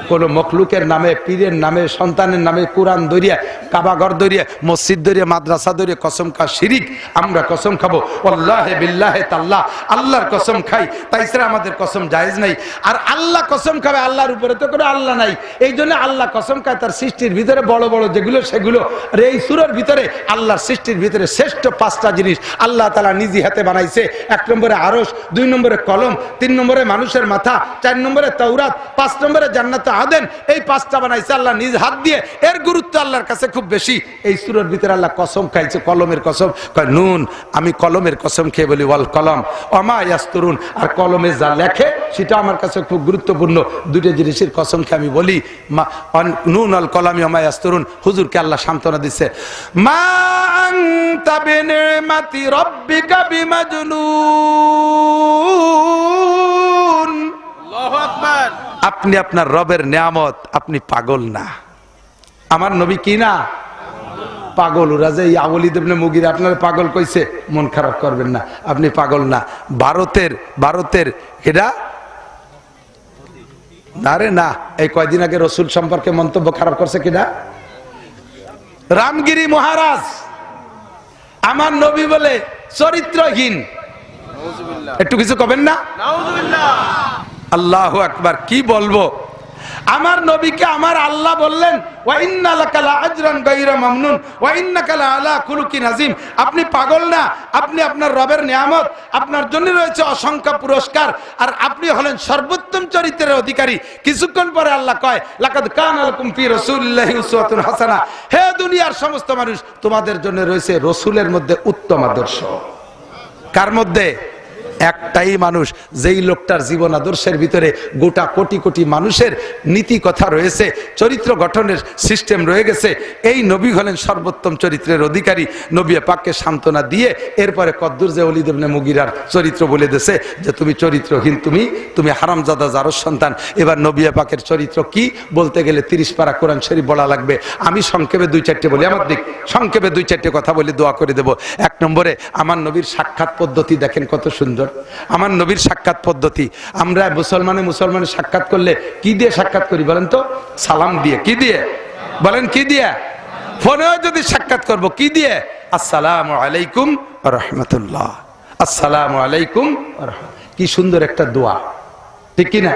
কোন মখলুকের নামে, পীরের নামে, সন্তানের নামে, কোরআন দরিয়া, কাবাঘর দরিয়া, মসজিদ দরিয়া, মাদ্রাসা দরিয়া কসম খা শিরিক। আমরা কসম খাবো আল্লাহে বিল্লাহে তাল্লাহ, আল্লাহর কসম খাই, তাই ছাড়া আমাদের কসম জায়েজ নাই। আর আল্লাহ কসম খাবে, আল্লাহর উপরে তো কোনো আল্লাহ নাই, এই জন্য আল্লাহ কসম খায় তার সৃষ্টির ভিতরে বড় বড় যেগুলো সেগুলো। আর এই সূরার ভিতরে আল্লাহর সৃষ্টির ভিতরে শ্রেষ্ঠ 5টা জিনিস আল্লাহ তাআলা নিজ হাতে বানাইছে। 1 নম্বরে আরশ, 2 নম্বরে কলম, 3 নম্বরে মানুষের মাথা, 4 নম্বরে তাওরাত, 5 নম্বরে জান্নাত আদেন। এই 5টা বানাইছে আল্লাহ নিজ হাত দিয়ে। এর গুরুত্ব আল্লাহর কাছে খুব বেশি। এই সূরার ভিতরে আল্লাহ কসম খাইছে কলমের কসম, কয় নুন, আমি কলমের কসম খেয়ে বলি ওয়াল কলম ওমা ইয়াসতুরুন, আর কলমে যা লেখে সেটা আমার কাছে খুব গুরুত্বপূর্ণ। 2টা জিনিসের কসম খেয়ে আমি বলি নুন আল কলামি ওমা ইয়াসতুরুন। হুজুরকে আল্লাহ সান্ত্বনা দিচ্ছে, মা আনতা বিনিমাতি রাব্বিকা বিমাজনুন। আল্লাহু আকবার। আপনি আপনার রবের নিয়ামত, আপনি পাগল না। আমার নবী কি না? পাগল। ওরা যে ওয়ালিদ ইবনে মুগিরা আপনার পাগল কইছে, মন খারাপ করবেন না, আপনি পাগল না। ভারতের এরা আরে না, এই কয়দিন আগে রসুল সম্পর্কে মন্তব্য খারাপ করছে কিনা? রামগিরি মহারাজ আমার নবী বলে চরিত্রহীন। একটু কিছু কবেন না? আল্লাহু আকবার। কি বলবো? আমার নবীকে আমার আল্লাহ বললেন ওয়া ইন্না লাকা লাআজরান গায়রা মামনুন ওয়া ইন্নাকা লাআলা খুলুকিন আযীম। আপনি পাগল না, আপনি আপনার রবের নিয়ামত, আপনার জন্য রয়েছে অসংখ্য পুরস্কার, আর আপনি হলেন সর্বোত্তম চরিত্রের অধিকারী। কিছুক্ষণ পরে আল্লাহ কয় লাকাদ কানা লাকুম ফি রাসূলিল্লাহি উসওয়াতুন হাসানা। হে দুনিয়ার সমস্ত মানুষ, তোমাদের জন্য রয়েছে রাসূলের মধ্যে উত্তম আদর্শ। কার মধ্যে? একটাই মানুষ, যেই লোকটার জীবন আদর্শের ভিতরে গোটা কোটি কোটি মানুষের নীতি কথা রয়েছে, চরিত্র গঠনের সিস্টেম রয়ে গেছে। এই নবী হলেন সর্বোত্তম চরিত্রের অধিকারী। নবী পাককে সান্ত্বনা দিয়ে এরপরে কদ্দুর যে ওয়ালিদ ইবনে মুগিরার চরিত্র বলে দিয়েছে যে তুমি চরিত্রহীন, তুমি হারামজাদা জারস সন্তান। এবার নবী পাকের চরিত্র কি বলতে গেলে 30 পারা কোরআন শরীফ বলা লাগবে। আমি সংক্ষেপে 2-4টে বলি, আমার দিক সংক্ষেপে 2-4টে কথা বলে দোয়া করে দেব। 1 নম্বরে আমার নবীর সাক্ষাৎ পদ্ধতি দেখেন কত সুন্দর। আমার নবীর সাক্ষাৎ পদ্ধতি, আমরা মুসলমানে সাক্ষাৎ করলে কি দিয়ে সাক্ষাৎ করি বলেন তো? সালাম দিয়ে। কি দিয়ে বলেন? কি দিয়ে? ফোনেও যদি সাক্ষাৎ করব কি দিয়ে? আসসালামু আলাইকুম ওয়া রাহমাতুল্লাহ, আসসালামু আলাইকুম। কি সুন্দর একটা দোয়া, ঠিক কি না?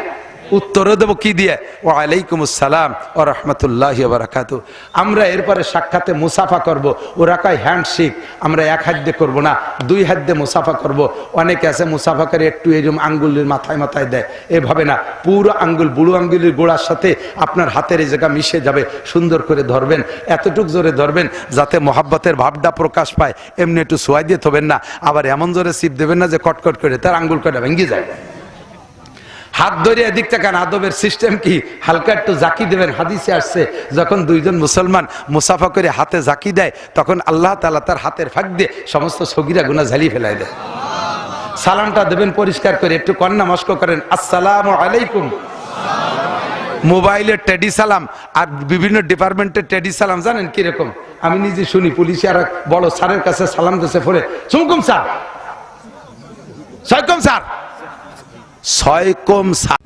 উত্তরও দেবো কি দিয়ে? ওয়ালাইকুম আসসালাম ও রহমতুল্লাহি ওয়া বারাকাতুহু। আমরা এরপরে সাক্ষাতে মুসাফা করব। ওরা কয় হ্যান্ডশেক, আমরা এক হাত দিয়ে করবো না, দুই হাত দিয়ে মুসাফা করব। অনেকে আছে মুসাফা করে একটু এরকম আঙ্গুলের মাথায় মাথায় দেয়, এভাবে না, পুরো আঙ্গুল বুড়ো আঙ্গুলের গোড়ার সাথে আপনার হাতের এই জায়গা মিশে যাবে। সুন্দর করে ধরবেন, এতটুক জোরে ধরবেন যাতে মহাব্বতের ভাবটা প্রকাশ পায়। এমনি একটু সোয়াই দিয়ে থবেন না, আবার এমন জোরে সিপ দেবেন না যে কটকট করে তার আঙ্গুল কটা ভেঙে যায়। হাত ধরে এদিক তাকান। আদবের সিস্টেম কি? হালকা একটু জাকি দেবেন। হাদিসে আসছে যখন দুইজন মুসলমান মুসাফা করে হাতে জাকি দেয় তখন আল্লাহ তাআলা তার হাতের ফাঁক দিয়ে সমস্ত সগীরা গুনাহ ঝালিয়ে ফেলায় দেয়। সালামটা দেবেন পরিষ্কার করে, একটু কন্যা মস্ক করেন, আসসালামু আলাইকুম। মোবাইলের টেডি সালাম আর বিভিন্ন ডিপার্টমেন্টের টেডি সালাম জানেন কিরকম? আমি নিজে শুনি, পুলিশে আর বড় স্যারের কাছে সালাম দিতে পড়ে, সুমকুম স্যার, সয়কুম স্যার, সয়কুম স্যার।